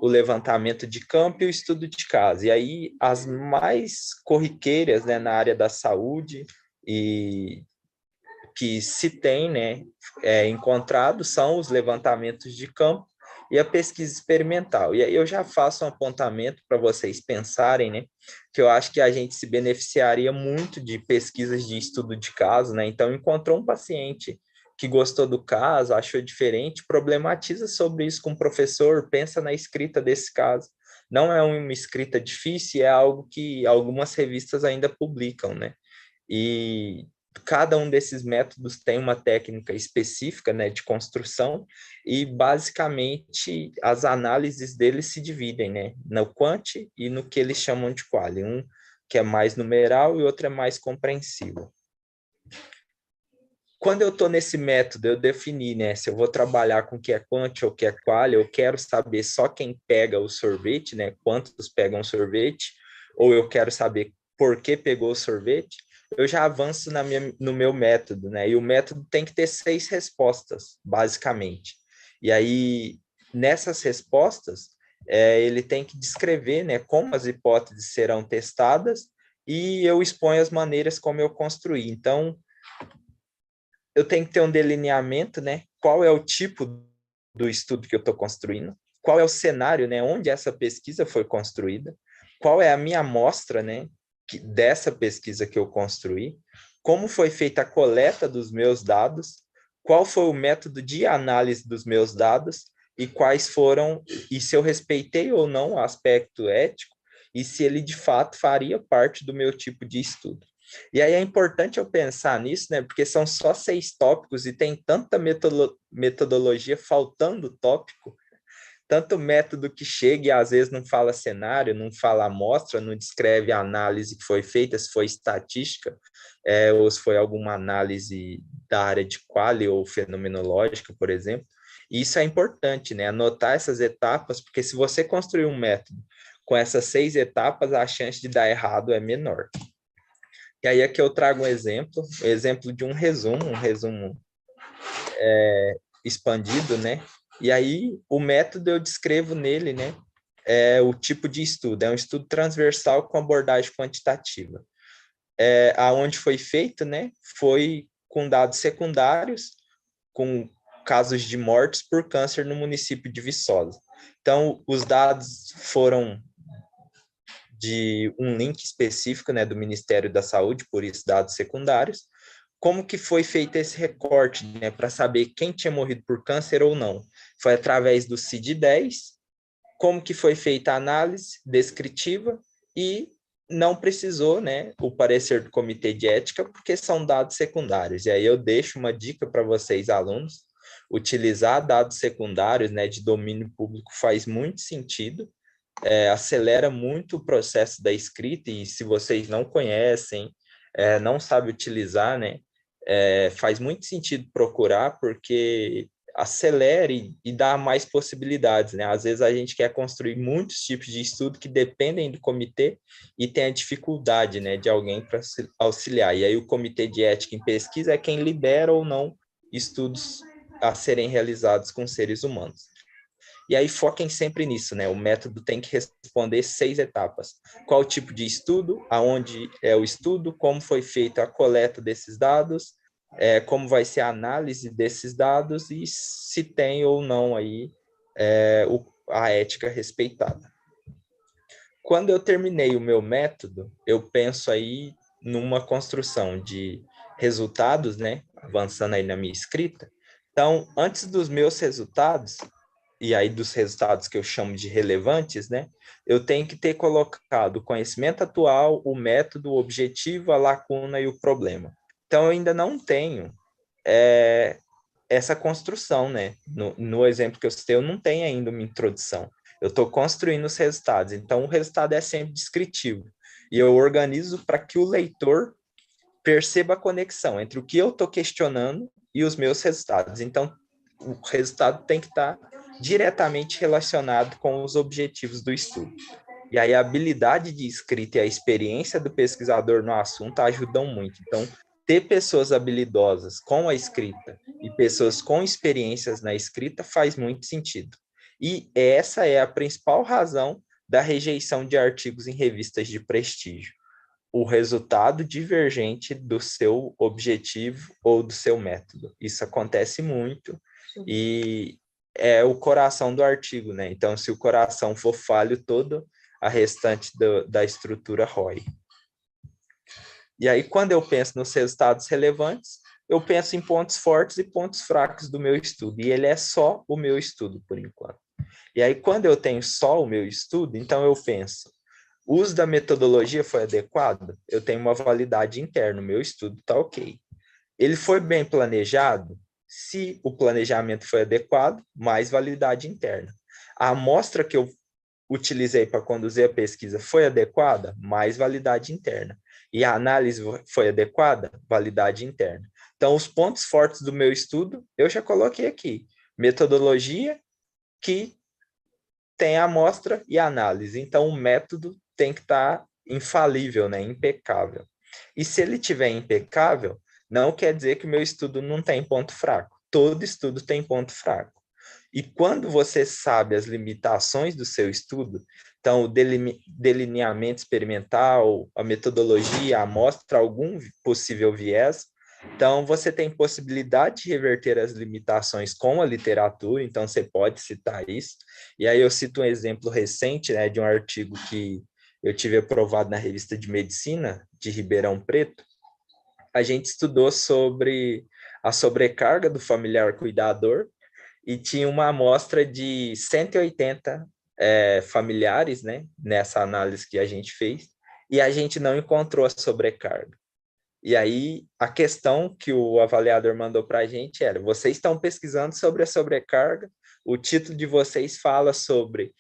S5: o levantamento de campo e o estudo de caso. E aí, as mais corriqueiras, né, na área da saúde e que se tem, né, encontrado são os levantamentos de campo e a pesquisa experimental. E aí eu já faço um apontamento para vocês pensarem, né, que eu acho que a gente se beneficiaria muito de pesquisas de estudo de caso, né? Então, encontrou um paciente que gostou do caso, achou diferente, problematiza sobre isso com o professor, pensa na escrita desse caso. Não é uma escrita difícil, é algo que algumas revistas ainda publicam, né? E cada um desses métodos tem uma técnica específica, né, de construção, e basicamente as análises deles se dividem, né, no quanti e no que eles chamam de quali, um que é mais numeral e outro é mais compreensivo. Quando eu estou nesse método, eu defini, né, se eu vou trabalhar com o que é quanti ou o que é quali, eu quero saber só quem pega o sorvete, né, quantos pegam o sorvete, ou eu quero saber por que pegou o sorvete, eu já avanço no meu método, né? E o método tem que ter 6 respostas, basicamente. E aí, nessas respostas, ele tem que descrever, né, como as hipóteses serão testadas e eu exponho as maneiras como eu construí. Então, eu tenho que ter um delineamento, né? Qual é o tipo do estudo que eu estou construindo? Qual é o cenário, né? Onde essa pesquisa foi construída? Qual é a minha amostra, né? Dessa pesquisa que eu construí, como foi feita a coleta dos meus dados, qual foi o método de análise dos meus dados e quais foram, e se eu respeitei ou não o aspecto ético e se ele de fato faria parte do meu tipo de estudo. E aí é importante eu pensar nisso, né? Porque são só 6 tópicos e tem tanta metodologia faltando tópico tanto método que chega e às vezes não fala cenário, não fala amostra, não descreve a análise que foi feita, se foi estatística, ou se foi alguma análise da área de quali ou fenomenológica, por exemplo. E isso é importante, né? Anotar essas etapas, porque se você construir um método com essas 6 etapas, a chance de dar errado é menor. E aí aqui eu trago um exemplo de um resumo expandido, né? E aí o método eu descrevo nele, né? O tipo de estudo, é um estudo transversal com abordagem quantitativa. Aonde foi feito, né? Foi com dados secundários, com casos de mortes por câncer no município de Viçosa. Então, os dados foram de um link específico, né, do Ministério da Saúde, por isso dados secundários. Como que foi feito esse recorte, né, para saber quem tinha morrido por câncer ou não? Foi através do CID-10, como que foi feita a análise descritiva e não precisou, né, o parecer do comitê de ética, porque são dados secundários. E aí eu deixo uma dica para vocês, alunos, utilizar dados secundários, né, de domínio público faz muito sentido, acelera muito o processo da escrita, e se vocês não conhecem, não sabem utilizar, né, faz muito sentido procurar, porque acelera e dá mais possibilidades, né? Às vezes a gente quer construir muitos tipos de estudo que dependem do comitê e tem a dificuldade, né, de alguém para auxiliar. E aí o comitê de ética em pesquisa é quem libera ou não estudos a serem realizados com seres humanos. E aí foquem sempre nisso, né? O método tem que responder 6 etapas. Qual o tipo de estudo, aonde é o estudo, como foi feita a coleta desses dados, como vai ser a análise desses dados e se tem ou não aí a ética respeitada. Quando eu terminei o meu método, eu penso aí numa construção de resultados, né? Avançando aí na minha escrita. Então, antes dos meus resultados, e aí dos resultados que eu chamo de relevantes, né? Eu tenho que ter colocado o conhecimento atual, o método, o objetivo, a lacuna e o problema. Então, eu ainda não tenho essa construção, né? No exemplo que eu citei, eu não tenho ainda uma introdução. Eu estou construindo os resultados. Então, o resultado é sempre descritivo. E eu organizo para que o leitor perceba a conexão entre o que eu estou questionando e os meus resultados. Então, o resultado tem que estar diretamente relacionado com os objetivos do estudo. E aí a habilidade de escrita e a experiência do pesquisador no assunto ajudam muito. Então, ter pessoas habilidosas com a escrita e pessoas com experiências na escrita faz muito sentido. E essa é a principal razão da rejeição de artigos em revistas de prestígio. O resultado divergente do seu objetivo ou do seu método. Isso acontece muito e é o coração do artigo, né? Então, se o coração for falho, todo a restante da estrutura rói. E aí, quando eu penso nos resultados relevantes, eu penso em pontos fortes e pontos fracos do meu estudo. E ele é só o meu estudo, por enquanto. E aí, quando eu tenho só o meu estudo, então eu penso, o uso da metodologia foi adequado? Eu tenho uma validade interna, o meu estudo está ok. Ele foi bem planejado? Se o planejamento foi adequado, mais validade interna. A amostra que eu utilizei para conduzir a pesquisa foi adequada? Mais validade interna. E a análise foi adequada? Validade interna. Então, os pontos fortes do meu estudo, eu já coloquei aqui. Metodologia que tem a amostra e a análise. Então, o método tem que estar infalível, né? Impecável. E se ele tiver impecável, não quer dizer que o meu estudo não tem ponto fraco. Todo estudo tem ponto fraco. E quando você sabe as limitações do seu estudo, então o delineamento experimental, a metodologia, a amostra, algum possível viés, então você tem possibilidade de reverter as limitações com a literatura, então você pode citar isso. E aí eu cito um exemplo recente, né, de um artigo que eu tive aprovado na revista de Medicina de Ribeirão Preto. A gente estudou sobre a sobrecarga do familiar cuidador e tinha uma amostra de 180 familiares, né, nessa análise que a gente fez, e a gente não encontrou a sobrecarga. E aí, a questão que o avaliador mandou para a gente era, vocês estão pesquisando sobre a sobrecarga o título de vocês fala sobre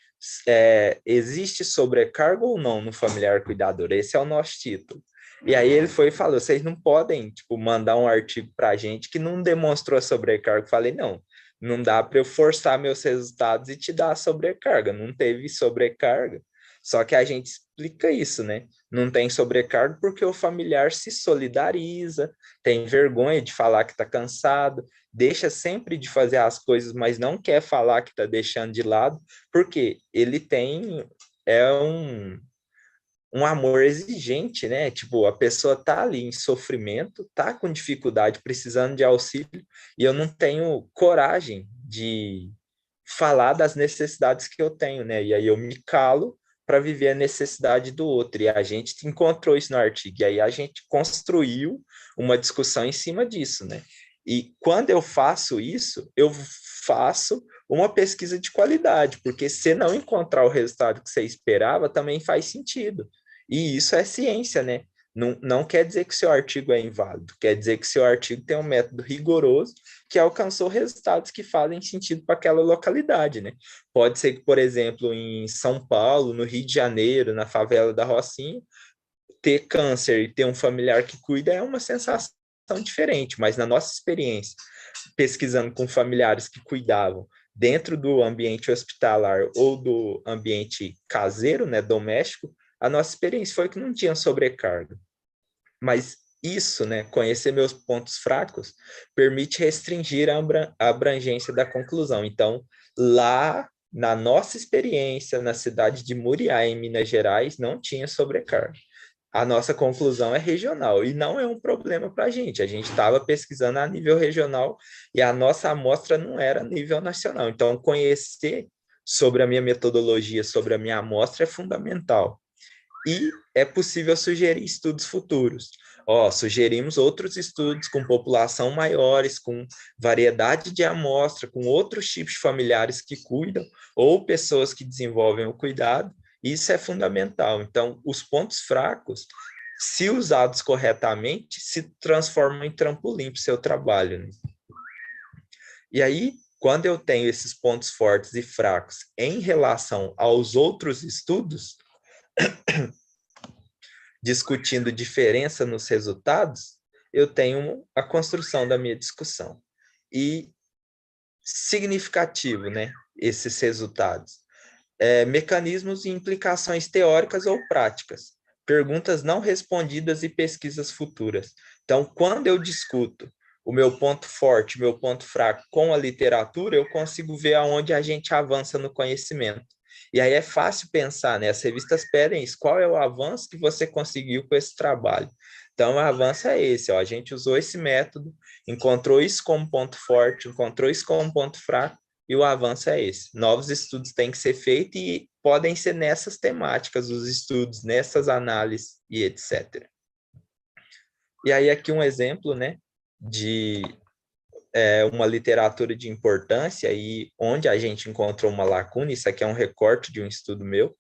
S5: existe sobrecarga ou não no familiar cuidador? Esse é o nosso título. E aí ele foi e falou, vocês não podem, tipo, mandar um artigo para a gente que não demonstrou sobrecarga. Eu falei, não dá para eu forçar meus resultados e te dar sobrecarga. Não teve sobrecarga. Só que a gente explica isso, né? Não tem sobrecarga porque o familiar se solidariza, tem vergonha de falar que está cansado, deixa sempre de fazer as coisas, mas não quer falar que está deixando de lado, porque ele tem um amor exigente, né? Tipo, a pessoa tá ali em sofrimento, tá com dificuldade, precisando de auxílio, e eu não tenho coragem de falar das necessidades que eu tenho, né? E aí eu me calo para viver a necessidade do outro. E a gente encontrou isso no artigo, e aí a gente construiu uma discussão em cima disso, né? E quando eu faço isso, eu faço uma pesquisa de qualidade, porque se não encontrar o resultado que você esperava, também faz sentido. E isso é ciência, né? Não quer dizer que seu artigo é inválido, quer dizer que seu artigo tem um método rigoroso que alcançou resultados que fazem sentido para aquela localidade, né? Pode ser que, por exemplo, em São Paulo, no Rio de Janeiro, na favela da Rocinha, ter câncer e ter um familiar que cuida é uma sensação diferente, mas na nossa experiência, pesquisando com familiares que cuidavam dentro do ambiente hospitalar ou do ambiente caseiro, né, doméstico, a nossa experiência foi que não tinha sobrecarga. Mas isso, né, conhecer meus pontos fracos, permite restringir a abrangência da conclusão. Então, lá na nossa experiência, na cidade de Muriá, em Minas Gerais, não tinha sobrecarga. A nossa conclusão é regional e não é um problema para a gente. A gente estava pesquisando a nível regional e a nossa amostra não era a nível nacional. Então, conhecer sobre a minha metodologia, sobre a minha amostra é fundamental. E é possível sugerir estudos futuros. Sugerimos outros estudos com população maiores, com variedade de amostra, com outros tipos de familiares que cuidam, ou pessoas que desenvolvem o cuidado. Isso é fundamental. Então, os pontos fracos, se usados corretamente, se transformam em trampolim para o seu trabalho, né? E aí, quando eu tenho esses pontos fortes e fracos em relação aos outros estudos, discutindo diferença nos resultados, eu tenho a construção da minha discussão. E significativo, né, esses resultados. Mecanismos e implicações teóricas ou práticas, perguntas não respondidas e pesquisas futuras. Então, quando eu discuto o meu ponto forte, meu ponto fraco com a literatura, eu consigo ver aonde a gente avança no conhecimento. E aí é fácil pensar, né? As revistas pedem isso, qual é o avanço que você conseguiu com esse trabalho? Então, o avanço é esse, a gente usou esse método, encontrou isso como ponto forte, encontrou isso como ponto fraco, e o avanço é esse. Novos estudos têm que ser feitos e podem ser nessas temáticas, os estudos, nessas análises e etc. E aí aqui um exemplo, né, de uma literatura de importância e onde a gente encontrou uma lacuna, isso aqui é um recorte de um estudo meu.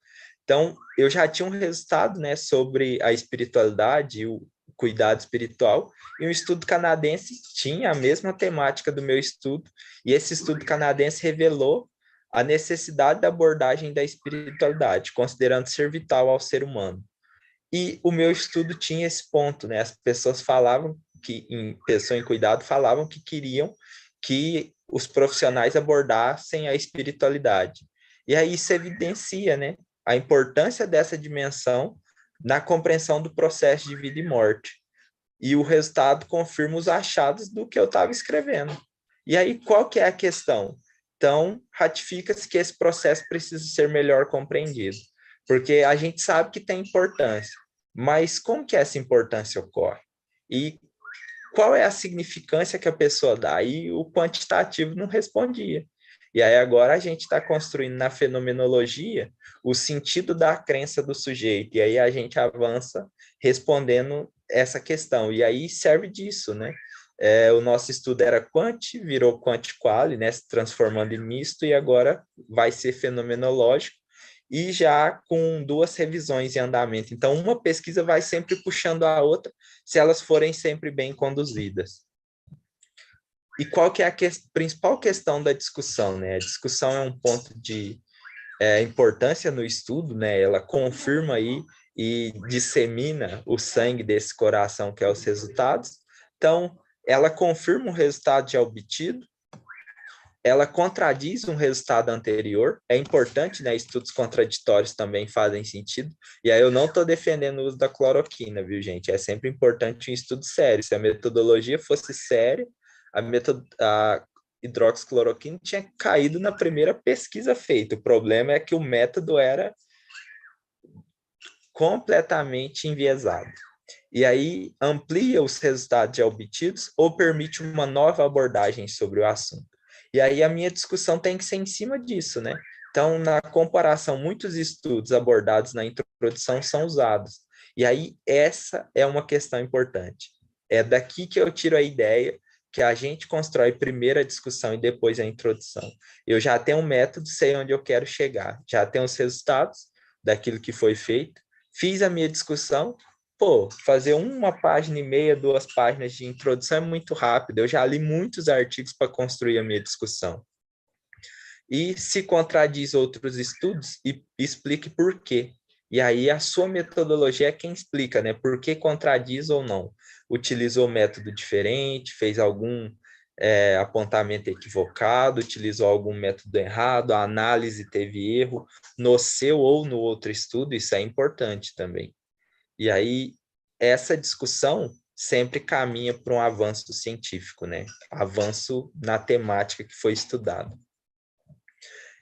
S5: Então, eu já tinha um resultado, né, sobre a espiritualidade e o cuidado espiritual, e um estudo canadense tinha a mesma temática do meu estudo, e esse estudo canadense revelou a necessidade da abordagem da espiritualidade, considerando ser vital ao ser humano. E o meu estudo tinha esse ponto, né? As pessoas falavam pessoa em cuidado falavam que queriam que os profissionais abordassem a espiritualidade. E aí isso evidencia, né, a importância dessa dimensão na compreensão do processo de vida e morte. E o resultado confirma os achados do que eu estava escrevendo. E aí, qual que é a questão? Então, ratifica-se que esse processo precisa ser melhor compreendido, porque a gente sabe que tem importância, mas como que essa importância ocorre? E qual é a significância que a pessoa dá? E o quantitativo não respondia. E aí agora a gente está construindo na fenomenologia o sentido da crença do sujeito, e aí a gente avança respondendo essa questão, e aí serve disso, né? O nosso estudo era quant, virou quant-quali, né, se transformando em misto, e agora vai ser fenomenológico, e já com 2 revisões em andamento. Então, uma pesquisa vai sempre puxando a outra, se elas forem sempre bem conduzidas. E qual que é a principal questão da discussão, né? A discussão é um ponto de importância no estudo, né? Ela confirma aí e dissemina o sangue desse coração, que é os resultados. Então, ela confirma um resultado já obtido, ela contradiz um resultado anterior. É importante, né? Estudos contraditórios também fazem sentido. E aí eu não estou defendendo o uso da cloroquina, viu, gente? É sempre importante um estudo sério. Se a metodologia fosse séria, a hidroxicloroquina tinha caído na primeira pesquisa feita. O problema é que o método era completamente enviesado. E aí amplia os resultados já obtidos ou permite uma nova abordagem sobre o assunto. E aí a minha discussão tem que ser em cima disso, né? Então, na comparação, muitos estudos abordados na introdução são usados. E aí essa é uma questão importante. É daqui que eu tiro a ideia que a gente constrói primeiro a discussão e depois a introdução. Eu já tenho um método, sei onde eu quero chegar, já tenho os resultados daquilo que foi feito, fiz a minha discussão. Pô, fazer uma página e meia, 2 páginas de introdução é muito rápido. Eu já li muitos artigos para construir a minha discussão. E se contradiz outros estudos, e explique por quê. E aí a sua metodologia é quem explica, né? Por que contradiz ou não. Utilizou método diferente, fez algum apontamento equivocado, utilizou algum método errado, a análise teve erro no seu ou no outro estudo, isso é importante também. E aí, essa discussão sempre caminha para um avanço científico, né? Avanço na temática que foi estudada.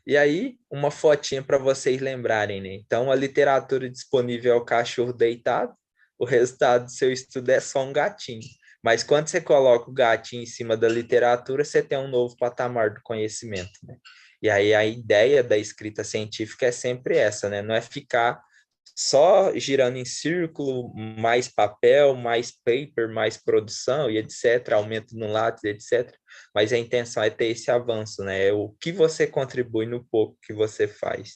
S5: E aí, uma fotinha para vocês lembrarem, né? Então, a literatura disponível é o cachorro deitado, o resultado do seu estudo é só um gatinho. Mas quando você coloca o gatinho em cima da literatura, você tem um novo patamar do conhecimento, né? E aí a ideia da escrita científica é sempre essa, né? Não é ficar só girando em círculo, mais papel, mais paper, mais produção e etc., aumento no lápis, etc. Mas a intenção é ter esse avanço, né? É o que você contribui no pouco que você faz.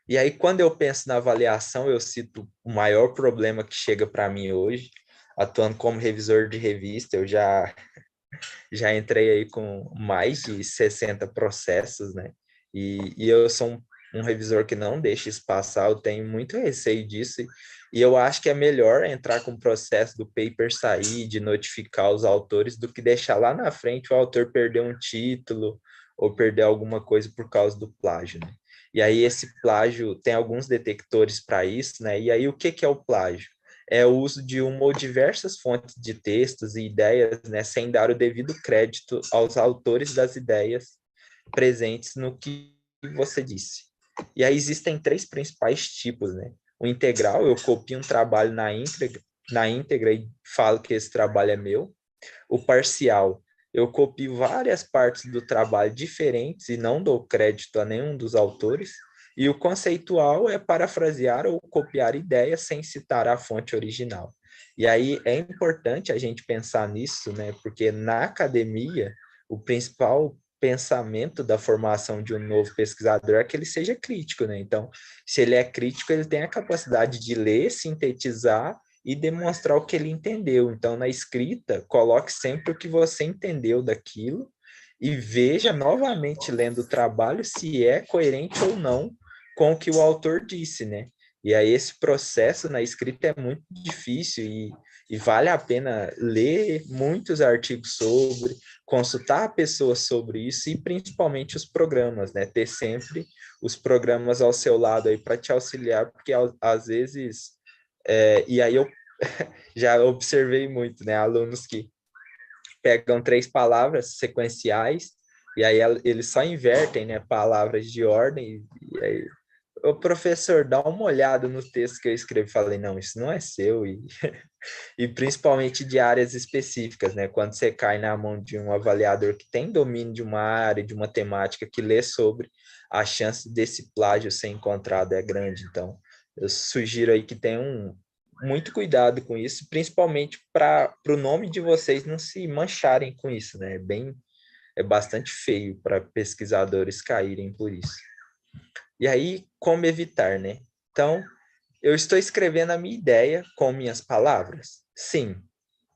S5: E aí, quando eu penso na avaliação, eu cito o maior problema que chega para mim hoje, atuando como revisor de revista, eu já entrei aí com mais de 60 processos, né? E eu sou um revisor que não deixa isso passar, eu tenho muito receio disso, e eu acho que é melhor entrar com o processo do paper sair, de notificar os autores, do que deixar lá na frente o autor perder um título ou perder alguma coisa por causa do plágio, né? E aí esse plágio tem alguns detectores para isso, né? E aí o que é o plágio? É o uso de uma ou diversas fontes de textos e ideias, né, sem dar o devido crédito aos autores das ideias presentes no que você disse. E aí existem 3 principais tipos, né? O integral, eu copio um trabalho na íntegra e falo que esse trabalho é meu. O parcial, eu copio várias partes do trabalho diferentes e não dou crédito a nenhum dos autores. E o conceitual é parafrasear ou copiar ideias sem citar a fonte original. E aí é importante a gente pensar nisso, né? Porque na academia, o principal pensamento da formação de um novo pesquisador é que ele seja crítico, né? Então, se ele é crítico, ele tem a capacidade de ler, sintetizar e demonstrar o que ele entendeu. Então, na escrita, coloque sempre o que você entendeu daquilo e veja novamente, lendo o trabalho, se é coerente ou não com o que o autor disse, né? E aí esse processo na escrita é muito difícil e vale a pena ler muitos artigos sobre, consultar pessoas sobre isso e principalmente os programas, né? Ter sempre os programas ao seu lado aí para te auxiliar, porque às vezes e aí eu já observei muito, né? Alunos que pegam 3 palavras sequenciais e aí eles só invertem, né? Palavras de ordem e aí o professor, dá uma olhada no texto que eu escrevi. Falei, não, isso não é seu. E principalmente de áreas específicas, né? Quando você cai na mão de um avaliador que tem domínio de uma área, de uma temática, que lê sobre, a chance desse plágio ser encontrado é grande. Então, eu sugiro aí que tenham muito cuidado com isso, principalmente para o nome de vocês não se mancharem com isso, né? É bastante feio para pesquisadores caírem por isso. E aí, como evitar, né? Então, eu estou escrevendo a minha ideia com minhas palavras? Sim.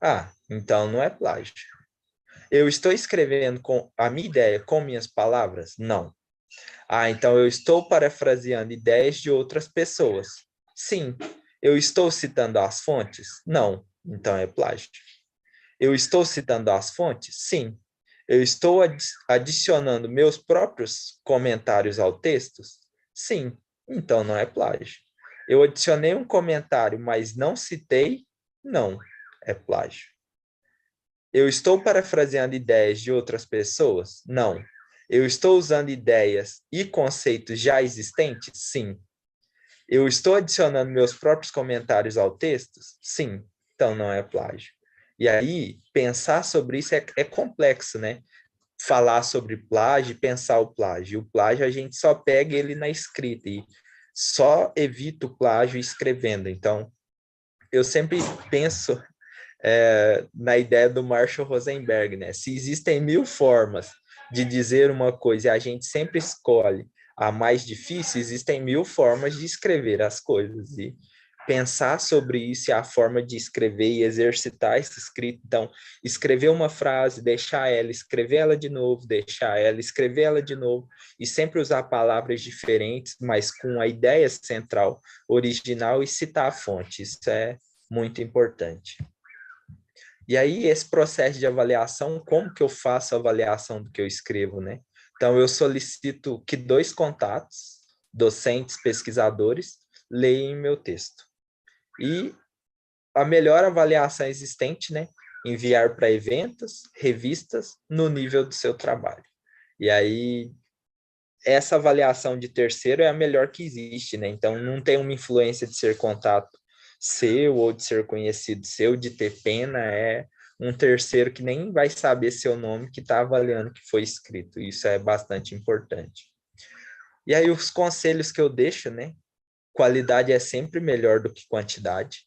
S5: Ah, então não é plágio. Eu estou escrevendo com a minha ideia com minhas palavras? Não. Ah, então eu estou parafraseando ideias de outras pessoas? Sim. Eu estou citando as fontes? Não. Então é plágio. Eu estou citando as fontes? Sim. Eu estou adicionando meus próprios comentários ao texto? Sim. Então não é plágio. Eu adicionei um comentário, mas não citei? Não. É plágio. Eu estou parafraseando ideias de outras pessoas? Não. Eu estou usando ideias e conceitos já existentes? Sim. Eu estou adicionando meus próprios comentários ao texto? Sim. Então não é plágio. E aí, pensar sobre isso é complexo, né? Falar sobre plágio e pensar o plágio. O plágio a gente só pega ele na escrita e só evita o plágio escrevendo. Então, eu sempre penso na ideia do Marshall Rosenberg, né? Se existem 1000 formas de dizer uma coisa e a gente sempre escolhe a mais difícil, existem 1000 formas de escrever as coisas. E pensar sobre isso e a forma de escrever e exercitar essa escrita. Então, escrever uma frase, deixar ela, escrever ela de novo, deixar ela, escrever ela de novo, e sempre usar palavras diferentes, mas com a ideia central original e citar a fonte. Isso é muito importante. E aí, esse processo de avaliação, como que eu faço a avaliação do que eu escrevo, né? Então, eu solicito que 2 contatos, docentes, pesquisadores, leiam meu texto. E a melhor avaliação existente, né? Enviar para eventos, revistas, no nível do seu trabalho. E aí, essa avaliação de terceiro é a melhor que existe, né? Então, não tem uma influência de ser contato seu ou de ser conhecido seu, de ter pena, é um terceiro que nem vai saber seu nome que está avaliando o que foi escrito. Isso é bastante importante. E aí, os conselhos que eu deixo, né? Qualidade é sempre melhor do que quantidade.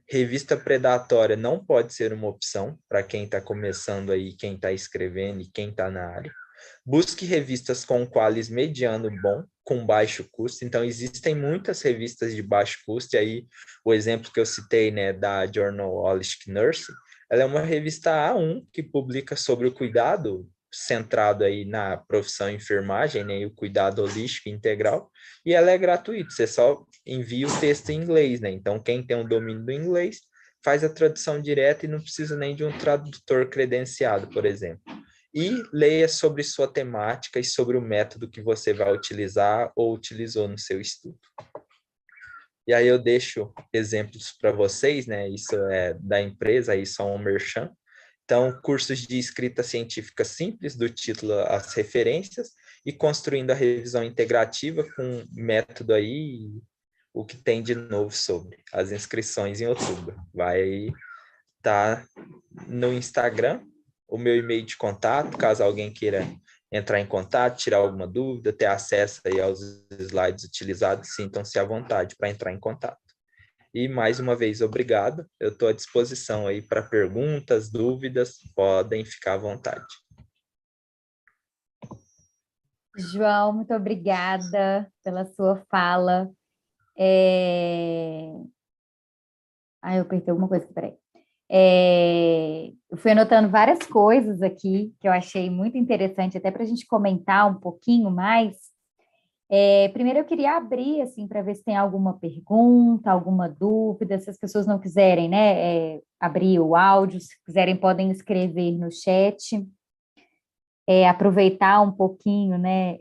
S5: Revista predatória não pode ser uma opção para quem está começando aí, quem está escrevendo e quem está na área. Busque revistas com qualis mediano bom, com baixo custo. Então, existem muitas revistas de baixo custo. E aí, o exemplo que eu citei, né, da Journal Holistic Nursing, ela é uma revista A1 que publica sobre o cuidado centrado aí na profissão enfermagem, né, e o cuidado holístico integral. E ela é gratuita, você só envia o texto em inglês, né? Então, quem tem o domínio do inglês faz a tradução direta e não precisa nem de um tradutor credenciado, por exemplo. E leia sobre sua temática e sobre o método que você vai utilizar ou utilizou no seu estudo. E aí eu deixo exemplos para vocês, né? Isso é da empresa, isso é um merchan. Então, cursos de escrita científica simples, do título às referências, e construindo a revisão integrativa com método aí, o que tem de novo sobre as inscrições em outubro. Vai estar no Instagram, o meu e-mail de contato, caso alguém queira entrar em contato, tirar alguma dúvida, ter acesso aí aos slides utilizados, sintam-se à vontade para entrar em contato. E mais uma vez, obrigado. Eu estou à disposição aí para perguntas, dúvidas, podem ficar à vontade.
S1: João, muito obrigada pela sua fala. Eu apertei alguma coisa aqui, peraí. Eu fui anotando várias coisas aqui que eu achei muito interessante, até para a gente comentar um pouquinho mais. Primeiro eu queria abrir, assim, para ver se tem alguma pergunta, alguma dúvida, se as pessoas não quiserem, né, abrir o áudio, se quiserem podem escrever no chat, aproveitar um pouquinho, né,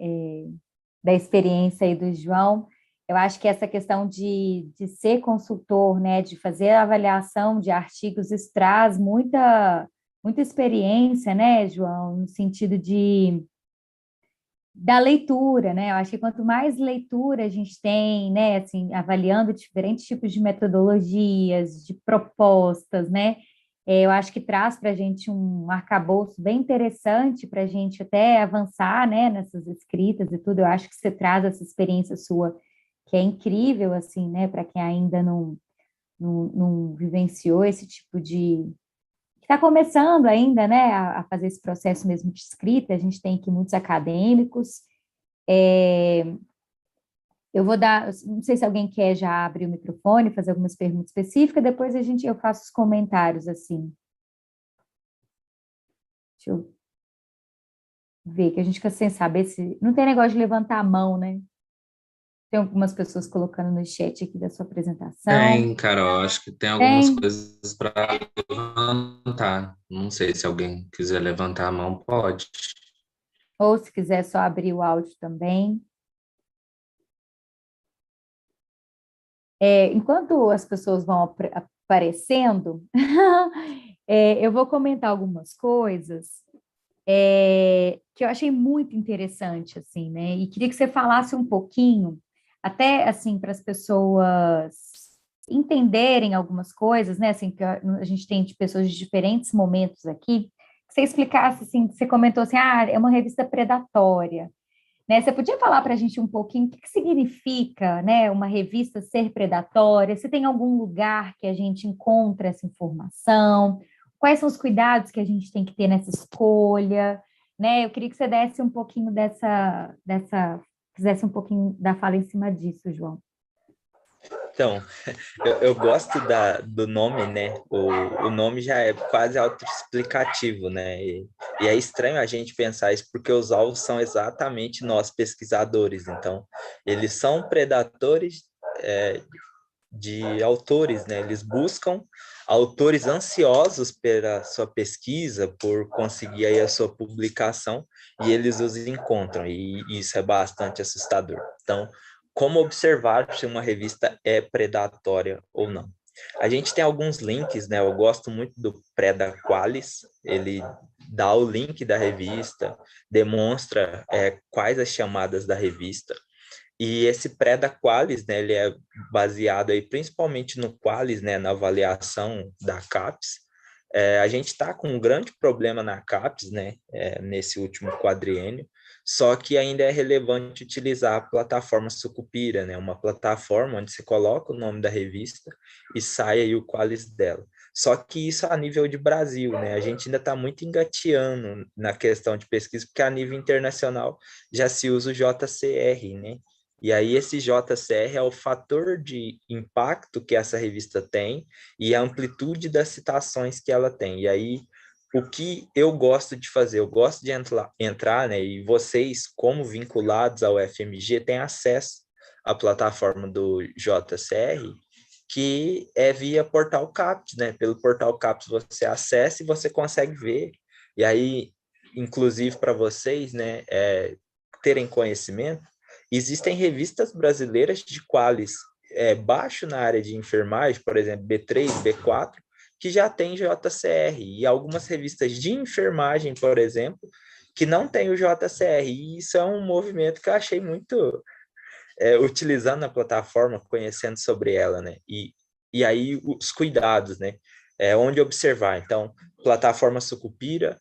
S1: da experiência aí do João. Eu acho que essa questão de ser consultor, né, de fazer a avaliação de artigos, isso traz muita experiência, né, João, no sentido da leitura, né? Eu acho que quanto mais leitura a gente tem, né, assim, avaliando diferentes tipos de metodologias, de propostas, né, eu acho que traz para a gente um arcabouço bem interessante para a gente até avançar, né, nessas escritas e tudo. Eu acho que você traz essa experiência sua, que é incrível, assim, né, para quem ainda não vivenciou esse tipo de que está começando ainda, né, a fazer esse processo mesmo de escrita. A gente tem aqui muitos acadêmicos. Eu vou dar, não sei se alguém quer já abrir o microfone, fazer algumas perguntas específicas, depois eu faço os comentários, assim. Deixa eu ver, que a gente fica sem saber se... Não tem negócio de levantar a mão, né? Tem algumas pessoas colocando no chat aqui da sua apresentação.
S6: Tem, Carol, acho que tem algumas
S1: Tem?
S6: coisas para levantar. Não sei se alguém quiser levantar a mão, pode.
S1: Ou se quiser só abrir o áudio também. Enquanto as pessoas vão aparecendo, eu vou comentar algumas coisas que eu achei muito interessante, assim, né? E queria que você falasse um pouquinho, até assim, para as pessoas entenderem algumas coisas, né? Assim, que a gente tem de pessoas de diferentes momentos aqui, que você explicasse, assim, você comentou assim, é uma revista predatória. Né? Você podia falar para a gente um pouquinho o que significa, né, uma revista ser predatória? Se tem algum lugar que a gente encontra essa informação? Quais são os cuidados que a gente tem que ter nessa escolha? Né? Eu queria que você desse um pouquinho fizesse um pouquinho da fala em cima disso, João.
S5: Então, eu gosto do nome, né? O nome já é quase autoexplicativo, né? E é estranho a gente pensar isso, porque os alvos são exatamente nós, pesquisadores. Então, eles são predadores de autores, né? Eles buscam autores ansiosos pela sua pesquisa, por conseguir aí a sua publicação, e eles os encontram, e isso é bastante assustador. Então, como observar se uma revista é predatória ou não? A gente tem alguns links, né? Eu gosto muito do Predaqualis, ele dá o link da revista, demonstra quais as chamadas da revista. E esse Predaqualis, né, ele é baseado aí principalmente no Qualis, né, na avaliação da CAPES. A gente está com um grande problema na CAPES, né, nesse último quadriênio, só que ainda é relevante utilizar a plataforma Sucupira, né, uma plataforma onde você coloca o nome da revista e sai aí o Qualis dela. Só que isso a nível de Brasil, né, a gente ainda está muito engateando na questão de pesquisa, porque a nível internacional já se usa o JCR, né, e aí esse JCR é o fator de impacto que essa revista tem e a amplitude das citações que ela tem. E aí o que eu gosto de fazer? Eu gosto de entrar, né? E vocês, como vinculados ao FMG, têm acesso à plataforma do JCR, que é via Portal CAPES, né? Pelo Portal CAPES você acessa e você consegue ver. E aí, inclusive para vocês, né, terem conhecimento, existem revistas brasileiras de qualis baixo na área de enfermagem, por exemplo, B3, B4, que já tem JCR, e algumas revistas de enfermagem, por exemplo, que não tem o JCR, e isso é um movimento que eu achei muito, utilizando a plataforma, conhecendo sobre ela, né, e aí os cuidados, né, onde observar. Então, plataforma Sucupira,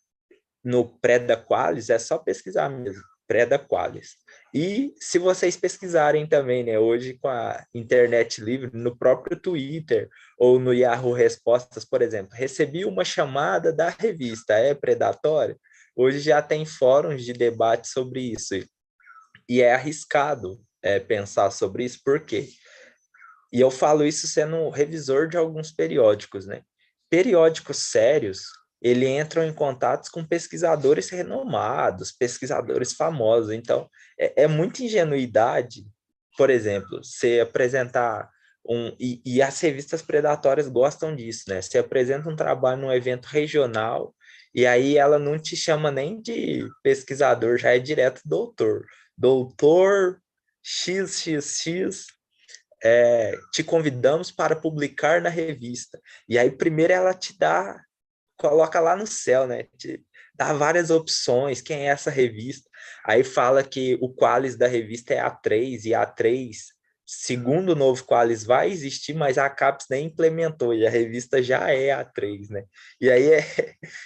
S5: no Predaqualis, é só pesquisar mesmo, Predaqualis. E se vocês pesquisarem também, né, hoje com a internet livre, no próprio Twitter ou no Yahoo Respostas, por exemplo, recebi uma chamada da revista, é predatória? Hoje já tem fóruns de debate sobre isso. E é arriscado pensar sobre isso, por quê? E eu falo isso sendo revisor de alguns periódicos, né? Periódicos sérios, ele entram em contatos com pesquisadores renomados, pesquisadores famosos. Então, é muita ingenuidade, por exemplo, você apresentar e as revistas predatórias gostam disso, né? Você apresenta um trabalho num evento regional e aí ela não te chama nem de pesquisador, já é direto doutor. Doutor XXX, te convidamos para publicar na revista. E aí, primeiro ela te coloca lá no céu, né? Te dá várias opções, quem é essa revista? Aí fala que o Qualis da revista é A3, e A3, segundo o novo Qualis, vai existir, mas a CAPES nem implementou, e a revista já é A3, né? E aí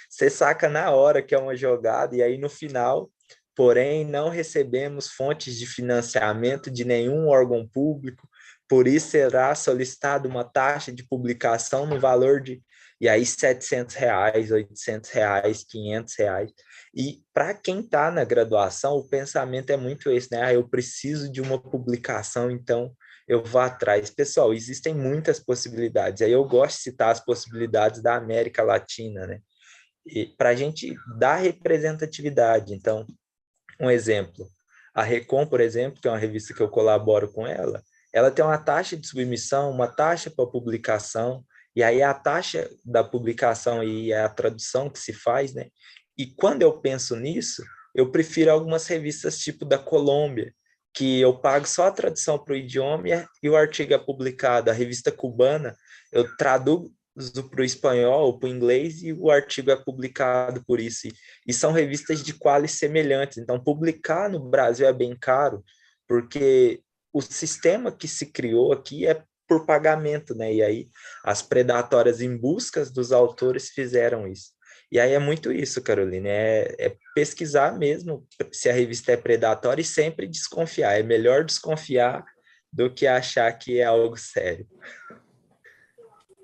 S5: você saca na hora que é uma jogada, e aí no final, porém, não recebemos fontes de financiamento de nenhum órgão público, por isso será solicitada uma taxa de publicação no valor de, e aí, R$700, R$800, R$500. E para quem está na graduação, o pensamento é muito esse, né? Eu preciso de uma publicação, então eu vou atrás. Pessoal, existem muitas possibilidades. Aí eu gosto de citar as possibilidades da América Latina, né? para a gente dar representatividade. Então, um exemplo, a Recom, por exemplo, que é uma revista que eu colaboro com ela tem uma taxa de submissão, uma taxa para publicação, e aí a taxa da publicação e a tradução que se faz, né? E quando eu penso nisso, eu prefiro algumas revistas tipo da Colômbia, que eu pago só a tradução para o idioma e o artigo é publicado. A revista cubana, eu traduzo para o espanhol, para o inglês, e o artigo é publicado por isso. E são revistas de qualidade semelhantes. Então, publicar no Brasil é bem caro, porque o sistema que se criou aqui é por pagamento, né? E aí as predatórias em busca dos autores fizeram isso. E aí é muito isso, Carolina, é pesquisar mesmo se a revista é predatória e sempre desconfiar. É melhor desconfiar do que achar que é algo sério.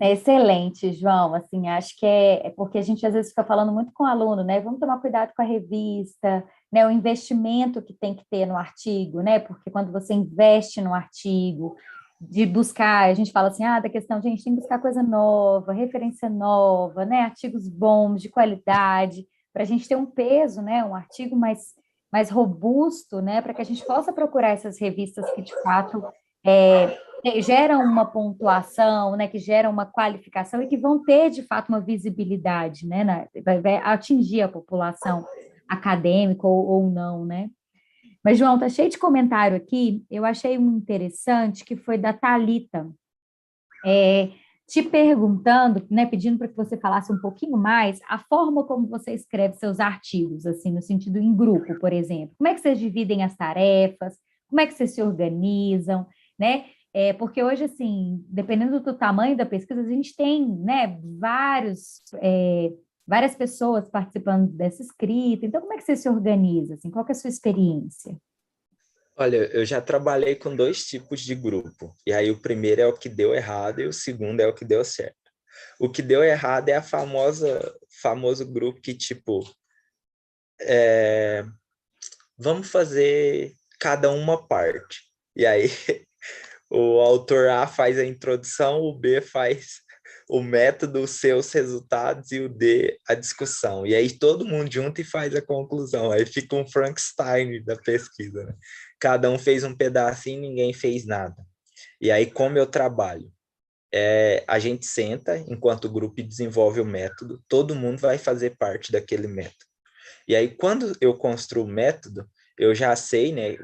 S1: É excelente, João. Assim, acho que é porque a gente às vezes fica falando muito com o aluno, né? Vamos tomar cuidado com a revista, né? O investimento que tem que ter no artigo, né? Porque quando você investe no artigo, de buscar, a gente fala assim, da questão, gente, tem que buscar coisa nova, referência nova, né? Artigos bons, de qualidade, para a gente ter um peso, né? Um artigo mais robusto, né? Para que a gente possa procurar essas revistas que de fato geram uma pontuação, né, que geram uma qualificação e que vão ter, de fato, uma visibilidade, né, vai atingir a população acadêmica ou não, né? Mas, João, tá cheio de comentário aqui, eu achei um interessante, que foi da Thalita, te perguntando, né, pedindo para que você falasse um pouquinho mais a forma como você escreve seus artigos, assim, no sentido em grupo, por exemplo. Como é que vocês dividem as tarefas? Como é que vocês se organizam, né? Porque hoje, assim, dependendo do tamanho da pesquisa, a gente tem, né, várias pessoas participando dessa escrita. Então, como é que você se organiza? Assim, qual que é a sua experiência?
S5: Olha, eu já trabalhei com dois tipos de grupo. E aí o primeiro é o que deu errado e o segundo é o que deu certo. O que deu errado é a famoso grupo que, tipo, vamos fazer cada uma parte. E aí o autor A faz a introdução, o B faz o método, os seus resultados e o D a discussão. E aí todo mundo junto e faz a conclusão. Aí fica um Frankenstein da pesquisa, né? Cada um fez um pedacinho, ninguém fez nada. E aí, como eu trabalho? A gente senta enquanto o grupo desenvolve o método, todo mundo vai fazer parte daquele método. E aí, quando eu construo o método, eu já sei, né,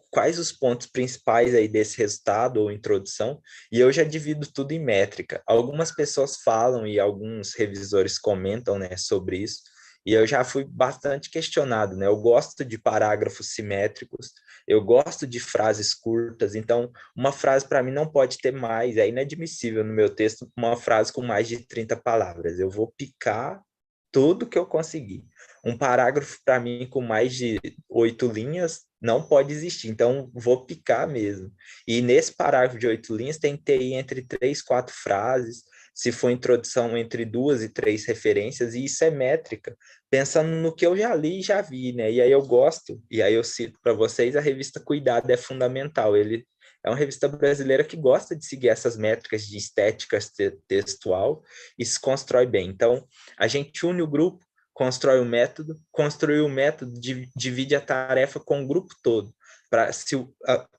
S5: quais os pontos principais aí desse resultado ou introdução, e eu já divido tudo em métrica. Algumas pessoas falam e alguns revisores comentam, né, sobre isso, e eu já fui bastante questionado, né? Eu gosto de parágrafos simétricos, eu gosto de frases curtas, então uma frase para mim não pode ter mais, é inadmissível no meu texto uma frase com mais de 30 palavras. Eu vou picar tudo que eu conseguir. Um parágrafo para mim com mais de 8 linhas não pode existir, então vou picar mesmo. E nesse parágrafo de 8 linhas tem que ter entre 3, 4 frases, se for introdução entre 2 e 3 referências, e isso é métrica, pensando no que eu já li e já vi, né? E aí eu gosto, e aí eu cito para vocês, a revista Cuidado é fundamental, ele é uma revista brasileira que gosta de seguir essas métricas de estética textual e se constrói bem. Então, a gente une o grupo, constrói o método, construir o método, divide a tarefa com o grupo todo. Para se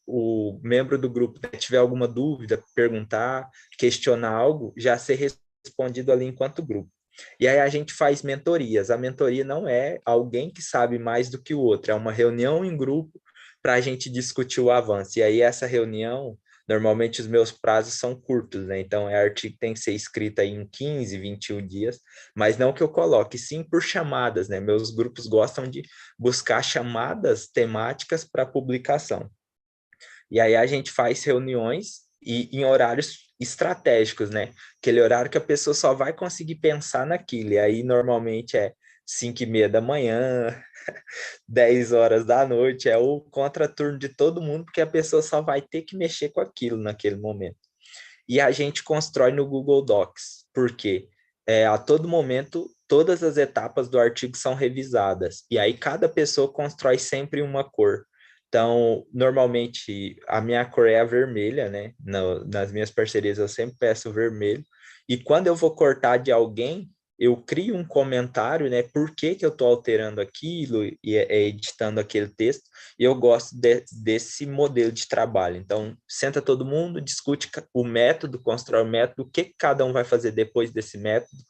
S5: o membro do grupo tiver alguma dúvida, perguntar, questionar algo, já ser respondido ali enquanto grupo. E aí a gente faz mentorias. A mentoria não é alguém que sabe mais do que o outro, é uma reunião em grupo para a gente discutir o avanço. E aí essa reunião, normalmente os meus prazos são curtos, né? Então, artigo que tem que ser escrito aí em 15, 21 dias, mas não que eu coloque, sim por chamadas, né? Meus grupos gostam de buscar chamadas temáticas para publicação. E aí a gente faz reuniões e em horários estratégicos, né? Aquele horário que a pessoa só vai conseguir pensar naquilo. E aí, normalmente, 5:30 da manhã, 10 horas da noite, é o contraturno de todo mundo, porque a pessoa só vai ter que mexer com aquilo naquele momento. E a gente constrói no Google Docs, porque a todo momento, todas as etapas do artigo são revisadas, e aí cada pessoa constrói sempre uma cor. Então, normalmente, a minha cor é a vermelha, né? Nas minhas parcerias eu sempre peço vermelho, e quando eu vou cortar de alguém, eu crio um comentário, né? Por que que eu estou alterando aquilo e editando aquele texto, e eu gosto desse modelo de trabalho. Então, senta todo mundo, discute o método, constrói o método, o que que cada um vai fazer depois desse método,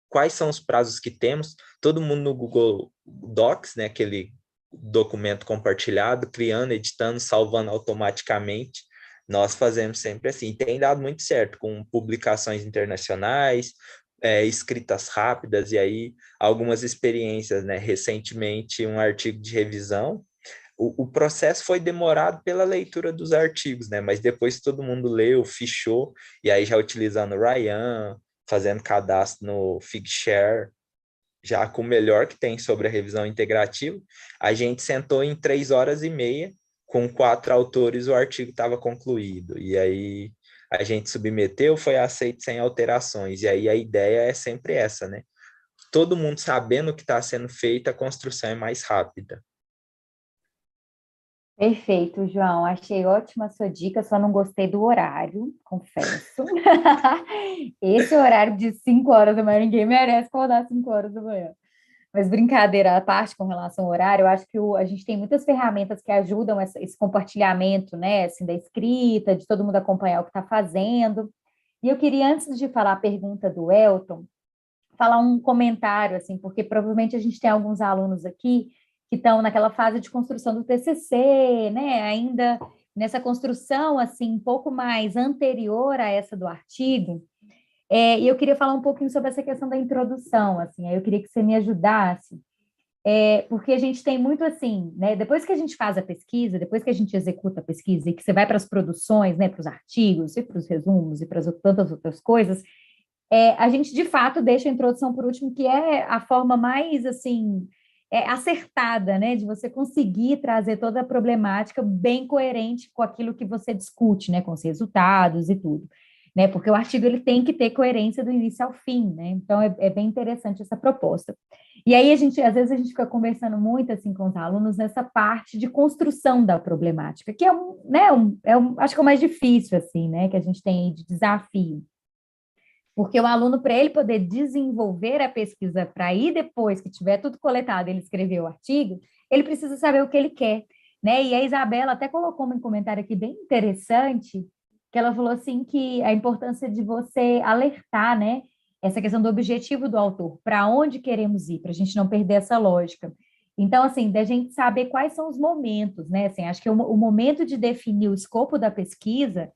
S5: quais são os prazos que temos, todo mundo no Google Docs, né? Aquele documento compartilhado, criando, editando, salvando automaticamente. Nós fazemos sempre assim. Tem dado muito certo com publicações internacionais, escritas rápidas, e aí algumas experiências, né? Recentemente, um artigo de revisão. O processo foi demorado pela leitura dos artigos, né? Mas depois todo mundo leu, fichou, e aí já utilizando o Ryan, fazendo cadastro no Figshare, já com o melhor que tem sobre a revisão integrativa, a gente sentou em 3 horas e meia, com 4 autores, o artigo estava concluído. E aí a gente submeteu, foi aceito sem alterações. E aí a ideia é sempre essa, né? Todo mundo sabendo o que está sendo feito, a construção é mais rápida.
S1: Perfeito, João. Achei ótima a sua dica, só não gostei do horário, confesso. Esse horário de 5 horas da manhã, ninguém merece acordar 5 horas da manhã. Mas brincadeira à parte com relação ao horário, eu acho que a gente tem muitas ferramentas que ajudam esse compartilhamento, né, assim, da escrita, de todo mundo acompanhar o que está fazendo. E eu queria, antes de falar a pergunta do Elton, falar um comentário, assim, porque provavelmente a gente tem alguns alunos aqui que estão naquela fase de construção do TCC, né, ainda nessa construção, assim, um pouco mais anterior a essa do artigo, e eu queria falar um pouquinho sobre essa questão da introdução, assim, aí eu queria que você me ajudasse, porque a gente tem muito assim, né, depois que a gente faz a pesquisa, depois que a gente executa a pesquisa e que você vai para as produções, né, para os artigos e para os resumos e para tantas outras coisas, a gente, de fato, deixa a introdução por último, que é a forma mais, assim, acertada, né, de você conseguir trazer toda a problemática bem coerente com aquilo que você discute, né, com os resultados e tudo, né, porque o artigo ele tem que ter coerência do início ao fim, né, então é bem interessante essa proposta. E aí, às vezes, a gente fica conversando muito, assim, com os alunos nessa parte de construção da problemática, que é acho que é o mais difícil, assim, né, que a gente tem aí de desafio. Porque o aluno, para ele poder desenvolver a pesquisa, para aí depois que tiver tudo coletado, ele escrever o artigo, ele precisa saber o que ele quer, né? E a Isabela até colocou um comentário aqui bem interessante, que ela falou assim que a importância de você alertar, né? Essa questão do objetivo do autor, para onde queremos ir, para a gente não perder essa lógica. Então, assim, da gente saber quais são os momentos, né? Assim, acho que o momento de definir o escopo da pesquisa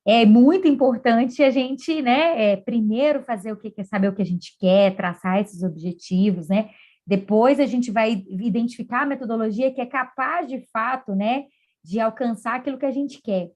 S1: é muito importante a gente, né, primeiro fazer o que quer, saber o que a gente quer, traçar esses objetivos, né? Depois a gente vai identificar a metodologia que é capaz, de fato, né, de alcançar aquilo que a gente quer.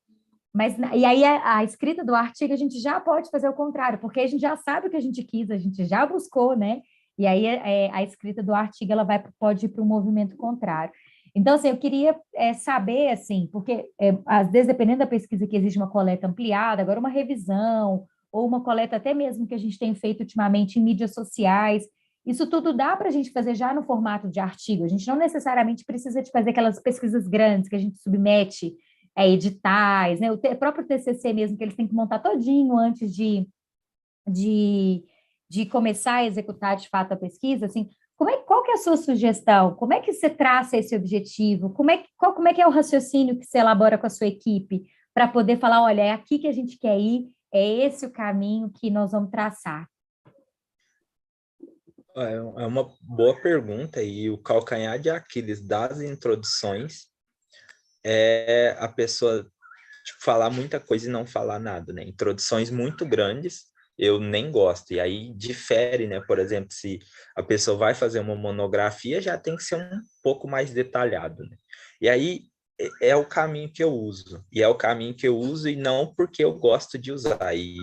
S1: Mas, e aí a escrita do artigo a gente já pode fazer o contrário, porque a gente já sabe o que a gente quis, a gente já buscou, né? E aí a escrita do artigo ela pode ir para um movimento contrário. Então, assim, eu queria saber, assim, porque às vezes, dependendo da pesquisa que existe uma coleta ampliada, agora uma revisão, ou uma coleta até mesmo que a gente tem feito ultimamente em mídias sociais, isso tudo dá para a gente fazer já no formato de artigo. A gente não necessariamente precisa de fazer aquelas pesquisas grandes que a gente submete a editais, né? O próprio TCC mesmo, que eles têm que montar todinho antes de, de começar a executar de fato a pesquisa, assim, qual que é a sua sugestão? Como é que você traça esse objetivo? Como é que é o raciocínio que você elabora com a sua equipe para poder falar, olha, é aqui que a gente quer ir, é esse o caminho que nós vamos traçar?
S5: É uma boa pergunta, e o calcanhar de Aquiles das introduções é a pessoa falar muita coisa e não falar nada, né? Introduções muito grandes, eu nem gosto. E aí difere, né? Por exemplo, se a pessoa vai fazer uma monografia, já tem que ser um pouco mais detalhado, né? E aí é o caminho que eu uso. E é o caminho que eu uso e não porque eu gosto de usar. E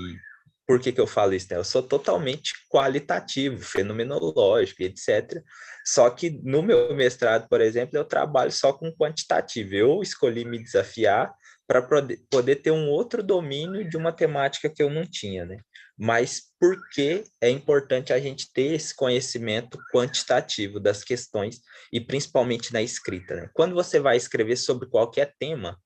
S5: por que que eu falo isso, né? Eu sou totalmente qualitativo, fenomenológico, etc. Só que no meu mestrado, por exemplo, eu trabalho só com quantitativo. Eu escolhi me desafiar para poder ter um outro domínio de uma temática que eu não tinha, né? Mas por que é importante a gente ter esse conhecimento quantitativo das questões e principalmente na escrita, né? Quando você vai escrever sobre qualquer tema,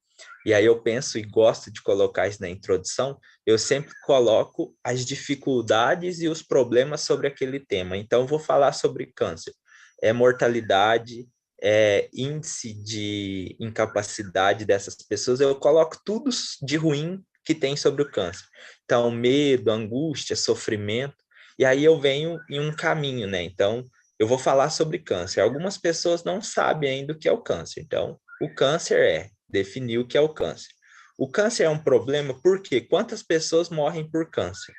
S5: E aí eu penso e gosto de colocar isso na introdução, eu sempre coloco as dificuldades e os problemas sobre aquele tema. Então, eu vou falar sobre câncer. É mortalidade, é índice de incapacidade dessas pessoas, eu coloco tudo de ruim que tem sobre o câncer. Então, medo, angústia, sofrimento, e aí eu venho em um caminho, né? Então, eu vou falar sobre câncer. Algumas pessoas não sabem ainda o que é o câncer. Então, o câncer definir o que é o câncer. O câncer é um problema porque quantas pessoas morrem por câncer?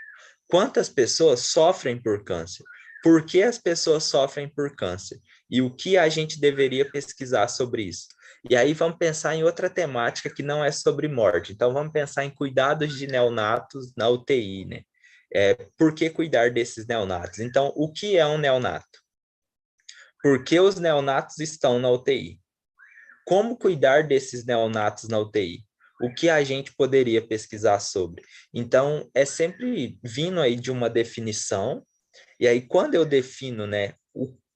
S5: Quantas pessoas sofrem por câncer? Por que as pessoas sofrem por câncer? E o que a gente deveria pesquisar sobre isso? E aí vamos pensar em outra temática que não é sobre morte. Então vamos pensar em cuidados de neonatos na UTI, né? Por que cuidar desses neonatos? Então, o que é um neonato? Por que os neonatos estão na UTI? Como cuidar desses neonatos na UTI? O que a gente poderia pesquisar sobre? Então, é sempre vindo aí de uma definição, e aí quando eu defino, né,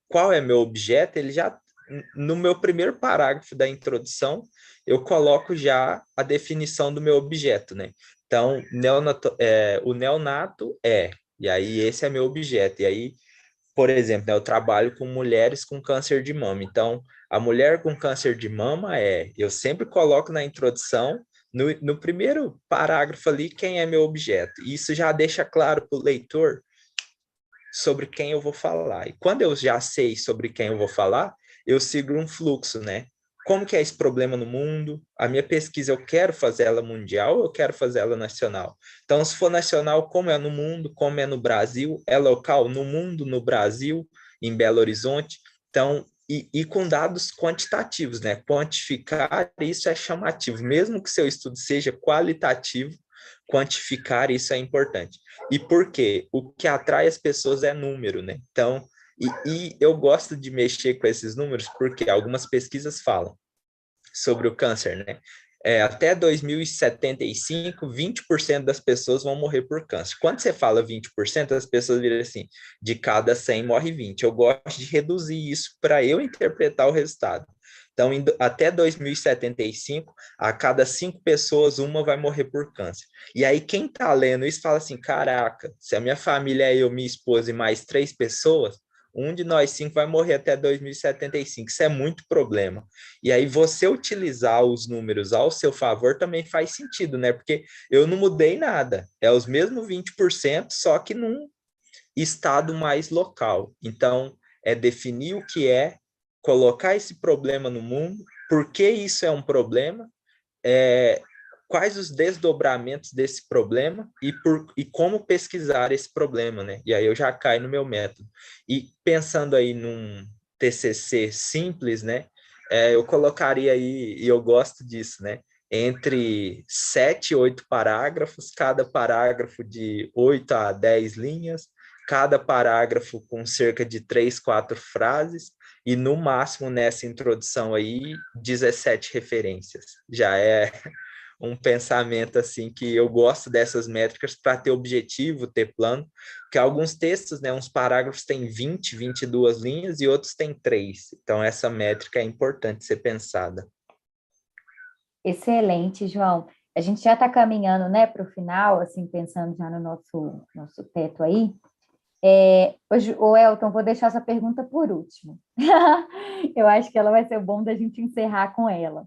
S5: qual é meu objeto, ele já, no meu primeiro parágrafo da introdução, eu coloco já a definição do meu objeto, né? Então, o neonato e aí esse é meu objeto, e aí por exemplo, né, eu trabalho com mulheres com câncer de mama. Então, a mulher com câncer de mama eu sempre coloco na introdução, no primeiro parágrafo ali, quem é meu objeto. E isso já deixa claro para o leitor sobre quem eu vou falar. E quando eu já sei sobre quem eu vou falar, eu sigo um fluxo, né? Como que é esse problema no mundo? A minha pesquisa, eu quero fazer ela mundial ou eu quero fazer ela nacional? Então, se for nacional, como é no mundo, como é no Brasil? É local no mundo, no Brasil, em Belo Horizonte? Então, e com dados quantitativos, né? Quantificar isso é chamativo. Mesmo que seu estudo seja qualitativo, quantificar isso é importante. E por quê? O que atrai as pessoas é número, né? Então, e eu gosto de mexer com esses números porque algumas pesquisas falam sobre o câncer, né? Até 2075, 20% das pessoas vão morrer por câncer. Quando você fala 20%, as pessoas viram assim, de cada 100 morre 20. Eu gosto de reduzir isso para eu interpretar o resultado. Então, até 2075, a cada 5 pessoas, uma vai morrer por câncer. E aí, quem está lendo isso fala assim, caraca, se a minha família é eu, minha esposa e mais 3 pessoas, um de nós 5 vai morrer até 2075. Isso é muito problema. E aí você utilizar os números ao seu favor também faz sentido, né? Porque eu não mudei nada. É os mesmos 20%, só que num estado mais local. Então, é definir o que colocar esse problema no mundo, por que isso é um problema, quais os desdobramentos desse problema e como pesquisar esse problema, né? E aí eu já caio no meu método. E pensando aí num TCC simples, né? Eu colocaria aí, e eu gosto disso, né? Entre 7 e 8 parágrafos, cada parágrafo de 8 a 10 linhas, cada parágrafo com cerca de 3, 4 frases, e no máximo nessa introdução aí, 17 referências. Já é um pensamento assim que eu gosto dessas métricas para ter objetivo, ter plano, que alguns textos, né, uns parágrafos têm 20, 22 linhas e outros têm 3. Então essa métrica é importante ser pensada.
S1: Excelente, João. A gente já está caminhando, né, para o final, assim, pensando já no nosso teto aí. Ô Elton, vou deixar essa pergunta por último. Eu acho que ela vai ser bom da gente encerrar com ela.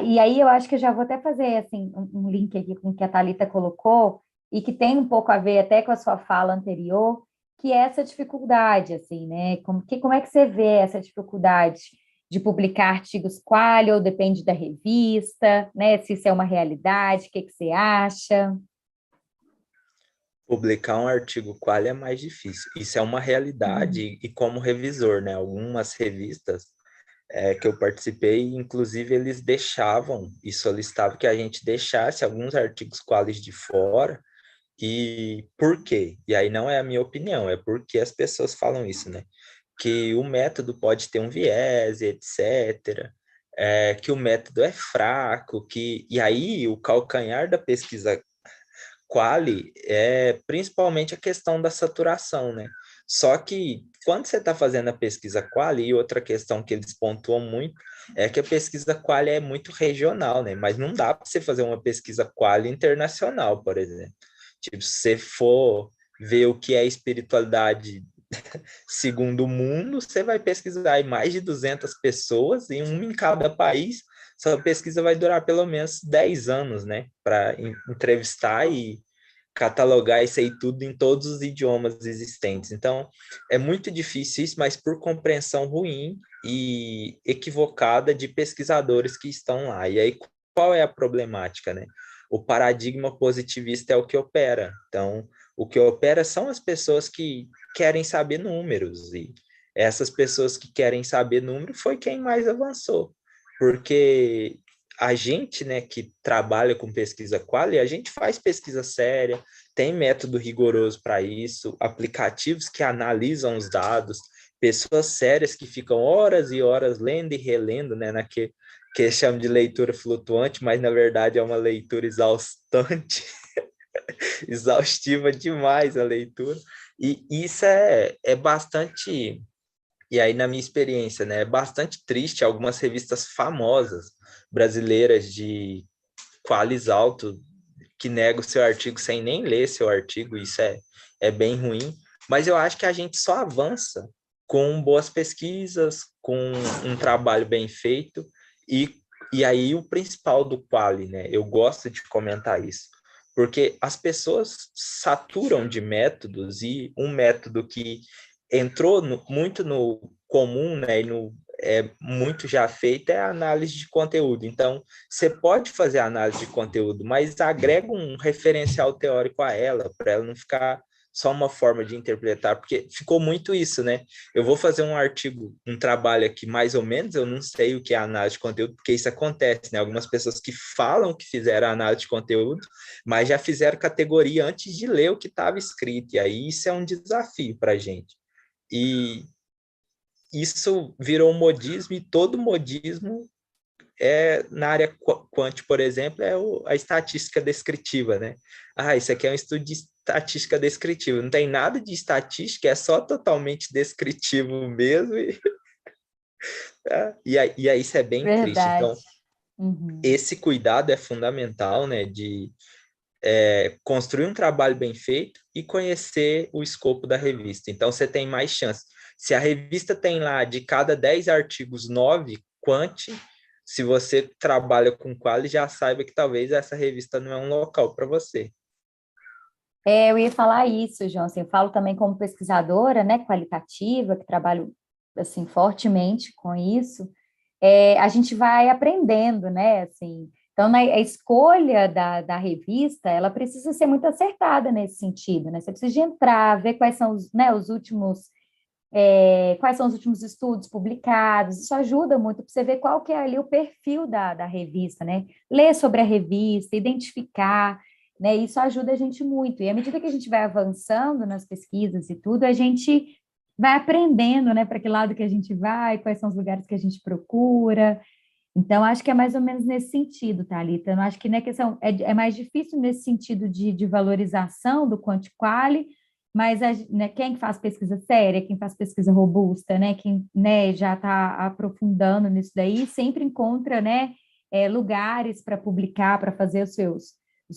S1: E aí eu acho que eu já vou até fazer assim, um link aqui com o que a Thalita colocou, e que tem um pouco a ver até com a sua fala anterior, que é essa dificuldade, assim, né? Como é que você vê essa dificuldade de publicar artigos quali, ou depende da revista, né? Se isso é uma realidade, o que você acha?
S5: Publicar um artigo quali é mais difícil. Isso é uma realidade, e como revisor, né? Algumas revistas que eu participei, inclusive eles deixavam e solicitavam que a gente deixasse alguns artigos qualis de fora. E por quê? E aí não é a minha opinião, é porque as pessoas falam isso, né? Que o método pode ter um viés, etc., que o método é fraco, e aí o calcanhar da pesquisa quali é principalmente a questão da saturação, né? Só que quando você está fazendo a pesquisa quali, e outra questão que eles pontuam muito é que a pesquisa quali é muito regional, né? Mas não dá para você fazer uma pesquisa quali internacional, por exemplo. Tipo, se você for ver o que é espiritualidade segundo o mundo, você vai pesquisar em mais de 200 pessoas, e uma em cada país. Sua pesquisa vai durar pelo menos 10 anos, né? Para entrevistar e catalogar isso aí tudo em todos os idiomas existentes. Então, é muito difícil isso, mas por compreensão ruim e equivocada de pesquisadores que estão lá. E aí, qual é a problemática, né? O paradigma positivista é o que opera. Então, o que opera são as pessoas que querem saber números, e essas pessoas que querem saber números foi quem mais avançou, porque a gente, né, que trabalha com pesquisa quali, a gente faz pesquisa séria, tem método rigoroso para isso, aplicativos que analisam os dados, pessoas sérias que ficam horas e horas lendo e relendo, né, que chamam de leitura flutuante, mas na verdade é uma leitura exaustante, exaustiva demais a leitura, e isso é bastante, e aí na minha experiência, né, é bastante triste algumas revistas famosas brasileiras de qualis alto que negam o seu artigo sem nem ler seu artigo, isso é bem ruim, mas eu acho que a gente só avança com boas pesquisas, com um trabalho bem feito, e, e aí o principal do quali, né, eu gosto de comentar isso, porque as pessoas saturam de métodos, e um método que entrou muito no comum, né, e no muito já feito é a análise de conteúdo. Então, você pode fazer análise de conteúdo, mas agrega um referencial teórico a ela, para ela não ficar só uma forma de interpretar, porque ficou muito isso, né? Eu vou fazer um artigo, um trabalho aqui mais ou menos, eu não sei o que é análise de conteúdo, porque isso acontece, né? Algumas pessoas que falam que fizeram análise de conteúdo, mas já fizeram categoria antes de ler o que estava escrito, e aí isso é um desafio para a gente. E isso virou um modismo, e todo modismo na área quant, por exemplo, a estatística descritiva, né? Ah, isso aqui é um estudo de estatística descritiva. Não tem nada de estatística, é só totalmente descritivo mesmo. E aí isso é bem triste.
S1: Verdade.
S5: Então,
S1: Uhum.
S5: esse cuidado é fundamental, né? De construir um trabalho bem feito e conhecer o escopo da revista. Então, você tem mais chance. Se a revista tem lá, de cada 10 artigos, 9 quant, se você trabalha com quali, já saiba que talvez essa revista não é um local para você.
S1: Eu ia falar isso, João. Assim, eu falo também como pesquisadora, né, qualitativa, que trabalho assim fortemente com isso. A gente vai aprendendo, né? Assim, então, a escolha da revista, ela precisa ser muito acertada nesse sentido, né? Você precisa de entrar, ver quais são os, né, os últimos quais são os últimos estudos publicados, isso ajuda muito para você ver qual que é ali o perfil da revista, né? Ler sobre a revista, identificar, né? Isso ajuda a gente muito. E à medida que a gente vai avançando nas pesquisas e tudo, a gente vai aprendendo, né, para que lado que a gente vai, quais são os lugares que a gente procura. Então, acho que é mais ou menos nesse sentido, Thalita. Eu acho que não é questão, é mais difícil nesse sentido de valorização do quanti-quali, mas né, quem faz pesquisa séria, quem faz pesquisa robusta, né, quem né, já está aprofundando nisso daí, sempre encontra né, lugares para publicar, para fazer os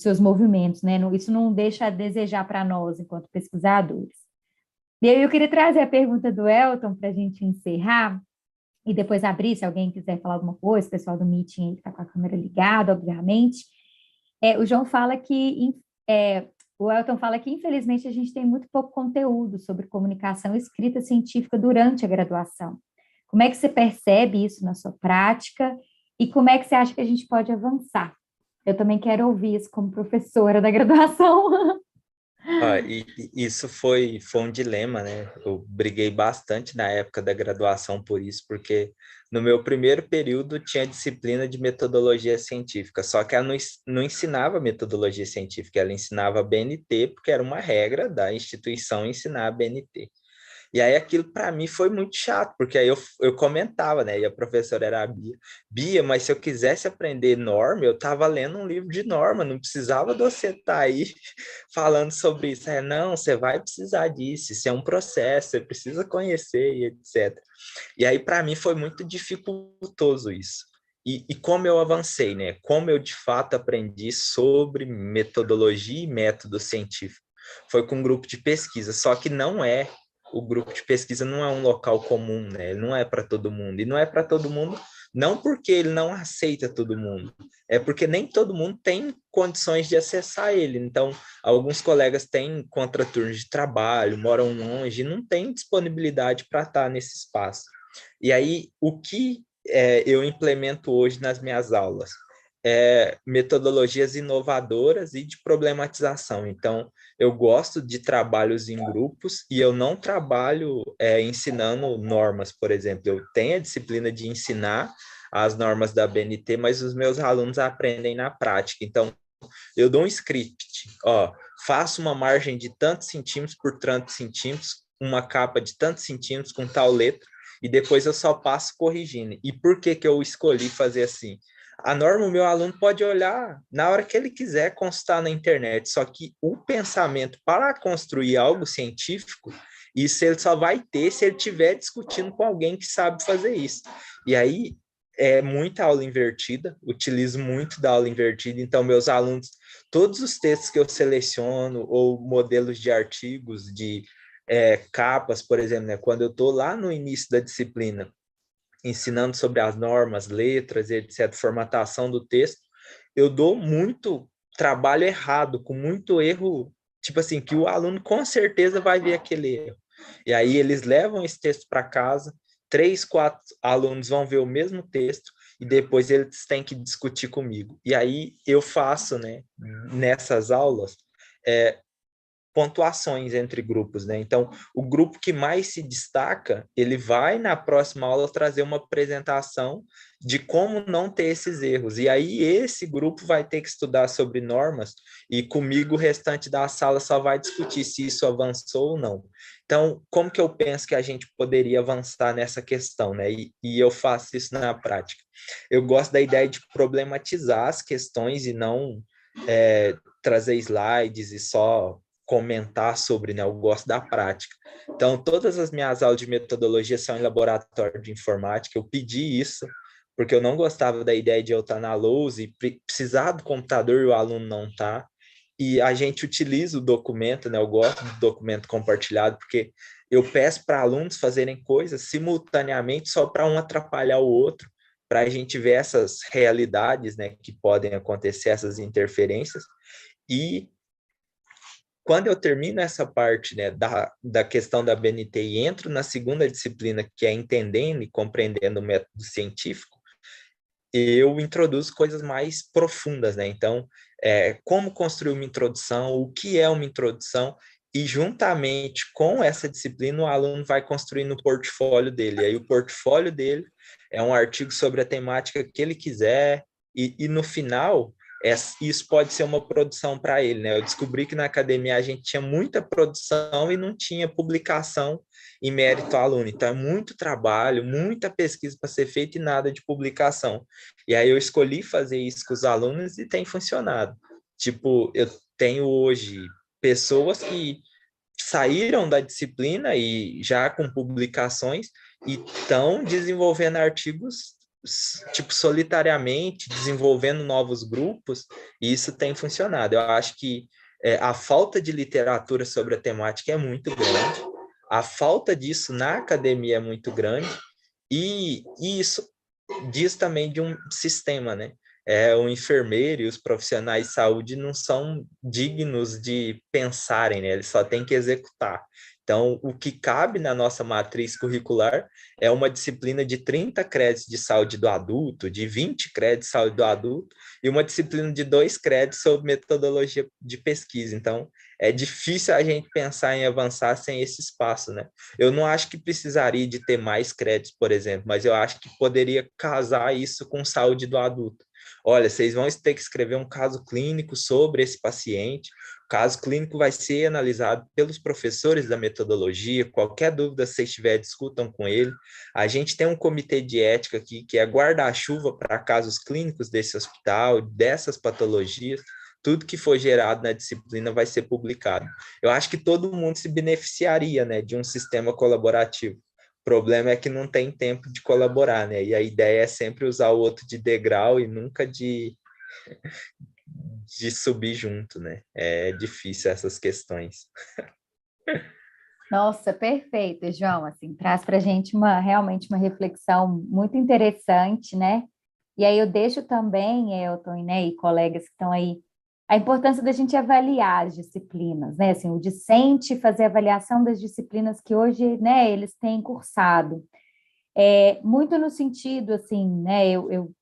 S1: seus movimentos, né? Isso não deixa a desejar para nós, enquanto pesquisadores. E aí eu queria trazer a pergunta do Elton para a gente encerrar, e depois abrir, se alguém quiser falar alguma coisa, o pessoal do meeting está com a câmera ligada, obviamente. O João fala que, o Elton fala que, infelizmente, a gente tem muito pouco conteúdo sobre comunicação escrita científica durante a graduação. Como é que você percebe isso na sua prática e como é que você acha que a gente pode avançar? Eu também quero ouvir isso como professora da graduação.
S5: E isso foi um dilema, né? Eu briguei bastante na época da graduação por isso, porque no meu primeiro período tinha disciplina de metodologia científica, só que ela não ensinava metodologia científica, ela ensinava BNT, porque era uma regra da instituição ensinar a BNT. E aí aquilo para mim foi muito chato, porque aí eu comentava, né? E a professora era a Bia. Bia, mas se eu quisesse aprender norma, eu estava lendo um livro de norma, não precisava de você estar aí falando sobre isso. Não, você vai precisar disso, isso é um processo, você precisa conhecer e etc. E aí para mim foi muito dificultoso isso. E como eu avancei, né? Como eu de fato aprendi sobre metodologia e método científico. Foi com um grupo de pesquisa, só que não é o grupo de pesquisa não é um local comum, né? Ele não é para todo mundo. E não é para todo mundo, não porque ele não aceita todo mundo, é porque nem todo mundo tem condições de acessar ele. Então, alguns colegas têm contraturnos de trabalho, moram longe, e não têm disponibilidade para estar nesse espaço. E aí, o que eu implemento hoje nas minhas aulas? Metodologias inovadoras e de problematização. Então, eu gosto de trabalhos em grupos e eu não trabalho ensinando normas, por exemplo. Eu tenho a disciplina de ensinar as normas da BNT, mas os meus alunos aprendem na prática. Então, eu dou um script, ó, faço uma margem de tantos centímetros por tantos centímetros, uma capa de tantos centímetros com tal letra, e depois eu só passo corrigindo. E por que que eu escolhi fazer assim? A norma, o meu aluno pode olhar na hora que ele quiser consultar na internet, só que o pensamento para construir algo científico, isso ele só vai ter se ele estiver discutindo com alguém que sabe fazer isso. E aí é muita aula invertida, utilizo muito da aula invertida, então meus alunos, todos os textos que eu seleciono, ou modelos de artigos, de capas, por exemplo, né, quando eu estou lá no início da disciplina, ensinando sobre as normas, letras, etc., formatação do texto, eu dou muito trabalho errado, com muito erro, tipo assim, que o aluno com certeza vai ver aquele erro. E aí eles levam esse texto para casa, 3, 4 alunos vão ver o mesmo texto, e depois eles têm que discutir comigo. E aí eu faço, né, nessas aulas, pontuações entre grupos, né? Então, o grupo que mais se destaca, ele vai na próxima aula trazer uma apresentação de como não ter esses erros. E aí esse grupo vai ter que estudar sobre normas e comigo o restante da sala só vai discutir se isso avançou ou não. Então, como que eu penso que a gente poderia avançar nessa questão, né? E eu faço isso na prática. Eu gosto da ideia de problematizar as questões e não trazer slides e só comentar sobre, né? Eu gosto da prática. Então, todas as minhas aulas de metodologia são em laboratório de informática. Eu pedi isso porque eu não gostava da ideia de eu estar na lousa e precisar do computador e o aluno não estar. E a gente utiliza o documento, né? Eu gosto do documento compartilhado porque eu peço para alunos fazerem coisas simultaneamente só para um atrapalhar o outro, para a gente ver essas realidades, né, que podem acontecer, essas interferências. E quando eu termino essa parte, né, da questão da BNT e entro na segunda disciplina, que é entendendo e compreendendo o método científico, eu introduzo coisas mais profundas, né? Então, como construir uma introdução, o que é uma introdução, e juntamente com essa disciplina, o aluno vai construindo o portfólio dele. E aí o portfólio dele é um artigo sobre a temática que ele quiser, e no final isso pode ser uma produção para ele, né? Eu descobri que na academia a gente tinha muita produção e não tinha publicação em mérito ao aluno. Então, é muito trabalho, muita pesquisa para ser feita e nada de publicação. E aí eu escolhi fazer isso com os alunos e tem funcionado. Tipo, eu tenho hoje pessoas que saíram da disciplina e já com publicações e estão desenvolvendo artigos tipo solitariamente, desenvolvendo novos grupos, e isso tem funcionado. Eu acho que a falta de literatura sobre a temática é muito grande, a falta disso na academia é muito grande, e isso diz também de um sistema, né? O enfermeiro e os profissionais de saúde não são dignos de pensarem, né? Eles só têm que executar. Então, o que cabe na nossa matriz curricular é uma disciplina de 30 créditos de saúde do adulto, de 20 créditos de saúde do adulto, e uma disciplina de 2 créditos sobre metodologia de pesquisa. Então, é difícil a gente pensar em avançar sem esse espaço, né? Eu não acho que precisaria de ter mais créditos, por exemplo, mas eu acho que poderia casar isso com saúde do adulto. Olha, vocês vão ter que escrever um caso clínico sobre esse paciente, caso clínico vai ser analisado pelos professores da metodologia, qualquer dúvida que vocês tiverem, discutam com ele. A gente tem um comitê de ética aqui, que é guarda-chuva para casos clínicos desse hospital, dessas patologias. Tudo que for gerado na disciplina vai ser publicado. Eu acho que todo mundo se beneficiaria, né, de um sistema colaborativo. O problema é que não tem tempo de colaborar, né? E a ideia é sempre usar o outro de degrau e nunca de subir junto, né? É difícil essas questões.
S1: Nossa, perfeito, João, assim, traz para a gente realmente uma reflexão muito interessante, né? E aí eu deixo também, Elton, né, e colegas que estão aí, a importância da gente avaliar as disciplinas, né? Assim, o discente fazer avaliação das disciplinas que hoje, né, eles têm cursado. Muito no sentido, assim, né, eu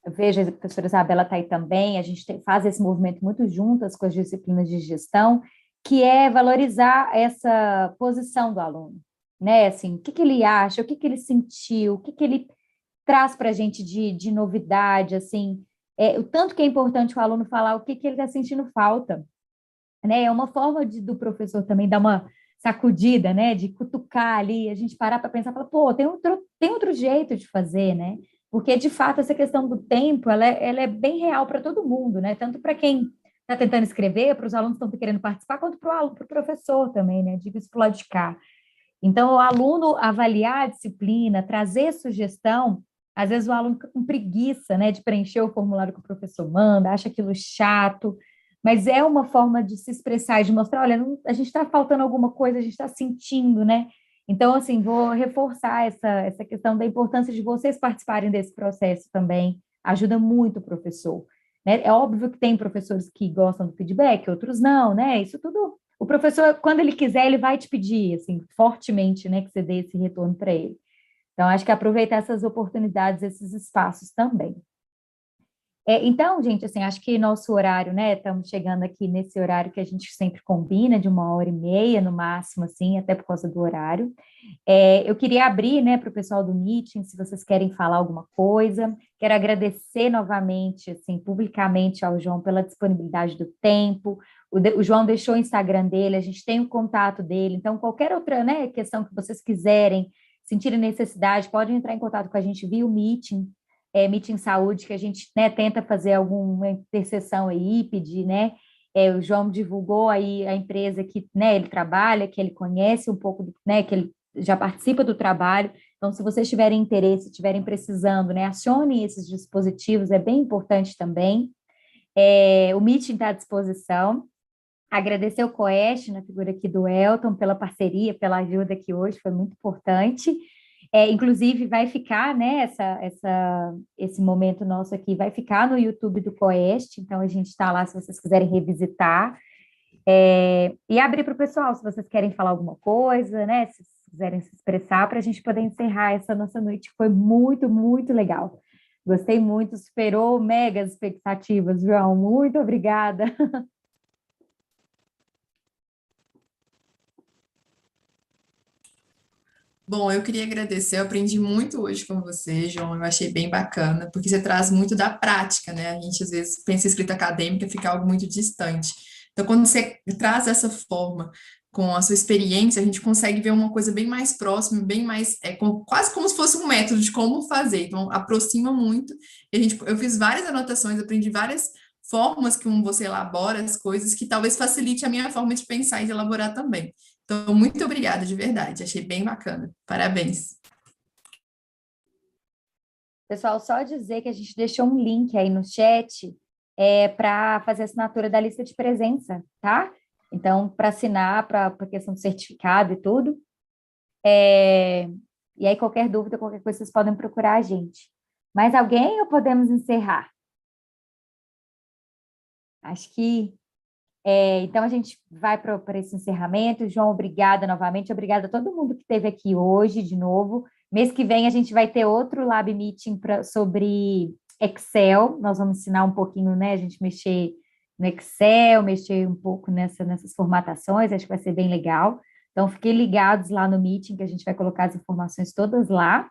S1: vejo a professora Isabela está aí também, a gente faz esse movimento muito juntas com as disciplinas de gestão, que é valorizar essa posição do aluno, né? Assim, o que ele acha, o que ele sentiu, o que ele traz para a gente de novidade, assim, o tanto que é importante o aluno falar o que ele está sentindo falta, né? É uma forma do professor também dar uma sacudida, né? De cutucar ali, a gente parar para pensar, falar, pô, tem outro jeito de fazer, né? Porque, de fato, essa questão do tempo, ela é bem real para todo mundo, né? Tanto para quem está tentando escrever, para os alunos que estão querendo participar, quanto para o professor também, né? Digo isso para o lado de cá. Então, o aluno avaliar a disciplina, trazer sugestão, às vezes o aluno fica com preguiça, né, de preencher o formulário que o professor manda, acha aquilo chato, mas é uma forma de se expressar e de mostrar, olha, a gente está faltando alguma coisa, a gente está sentindo, né? Então, assim, vou reforçar essa questão da importância de vocês participarem desse processo também, ajuda muito o professor, né? É óbvio que tem professores que gostam do feedback, outros não, né? Isso tudo, o professor, quando ele quiser, ele vai te pedir, assim, fortemente, né, que você dê esse retorno para ele. Então, acho que aproveitar essas oportunidades, esses espaços também. Então, gente, assim, acho que nosso horário, né, estamos chegando aqui nesse horário que a gente sempre combina, de 1h30, no máximo, assim, até por causa do horário. Eu queria abrir, né, para o pessoal do meeting, se vocês querem falar alguma coisa. Quero agradecer novamente, assim, publicamente ao João pela disponibilidade do tempo. O João deixou o Instagram dele, a gente tem o contato dele, então qualquer outra, né, questão que vocês quiserem, sentirem necessidade, podem entrar em contato com a gente via o meeting, Meeting Saúde, que a gente, né, tenta fazer alguma interseção aí, pedir, né, o João divulgou aí a empresa que, né, ele trabalha, que ele conhece um pouco, né, que ele já participa do trabalho, então se vocês tiverem interesse, estiverem precisando, né, acionem esses dispositivos, é bem importante também. O Meeting está à disposição. Agradecer o Coeste, na figura aqui do Elton, pela parceria, pela ajuda aqui hoje, foi muito importante. Inclusive, vai ficar, né, esse momento nosso aqui, vai ficar no YouTube do Coeste, então a gente está lá se vocês quiserem revisitar. E abrir para o pessoal, se vocês querem falar alguma coisa, né, se quiserem se expressar, para a gente poder encerrar essa nossa noite, que foi muito, muito legal. Gostei muito, superou mega expectativas, João, muito obrigada.
S3: Bom, eu queria agradecer, eu aprendi muito hoje com você, João, eu achei bem bacana, porque você traz muito da prática, né? A gente às vezes pensa em escrita acadêmica, fica algo muito distante. Então, quando você traz dessa forma, com a sua experiência, a gente consegue ver uma coisa bem mais próxima, bem mais, quase como se fosse um método de como fazer. Então, aproxima muito. E eu fiz várias anotações, aprendi várias formas que você elabora as coisas, que talvez facilite a minha forma de pensar e de elaborar também. Então, muito obrigada, de verdade. Achei bem bacana. Parabéns.
S1: Pessoal, só dizer que a gente deixou um link aí no chat para fazer a assinatura da lista de presença, tá? Então, para assinar, para a questão do certificado e tudo. E aí, qualquer dúvida, qualquer coisa, vocês podem procurar a gente. Mais alguém ou podemos encerrar? Acho que... então, a gente vai para esse encerramento. João, obrigada novamente. Obrigada a todo mundo que esteve aqui hoje, de novo. Mês que vem, a gente vai ter outro Lab Meeting sobre Excel. Nós vamos ensinar um pouquinho, né? A gente mexer no Excel, mexer um pouco nessas formatações. Acho que vai ser bem legal. Então, fiquem ligados lá no Meeting, que a gente vai colocar as informações todas lá.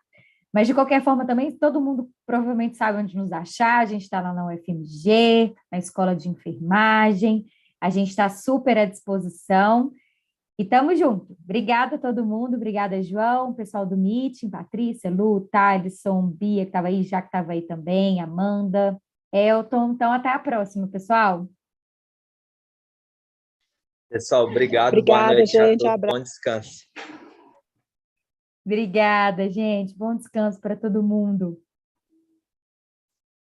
S1: Mas, de qualquer forma, também, todo mundo provavelmente sabe onde nos achar. A gente está lá na UFMG, na Escola de Enfermagem. A gente está super à disposição e estamos juntos. Obrigada a todo mundo, obrigada, João, pessoal do Meeting, Patrícia, Lu, Thaleson, Bia, que estava aí, já que estava aí também, Amanda, Elton. Então, até a próxima, pessoal.
S5: Pessoal, obrigado, boa
S2: Obrigada,
S5: noite a
S2: gente.
S5: todos,
S2: Abraço.
S5: bom descanso.
S1: Obrigada, gente. Bom descanso para todo mundo.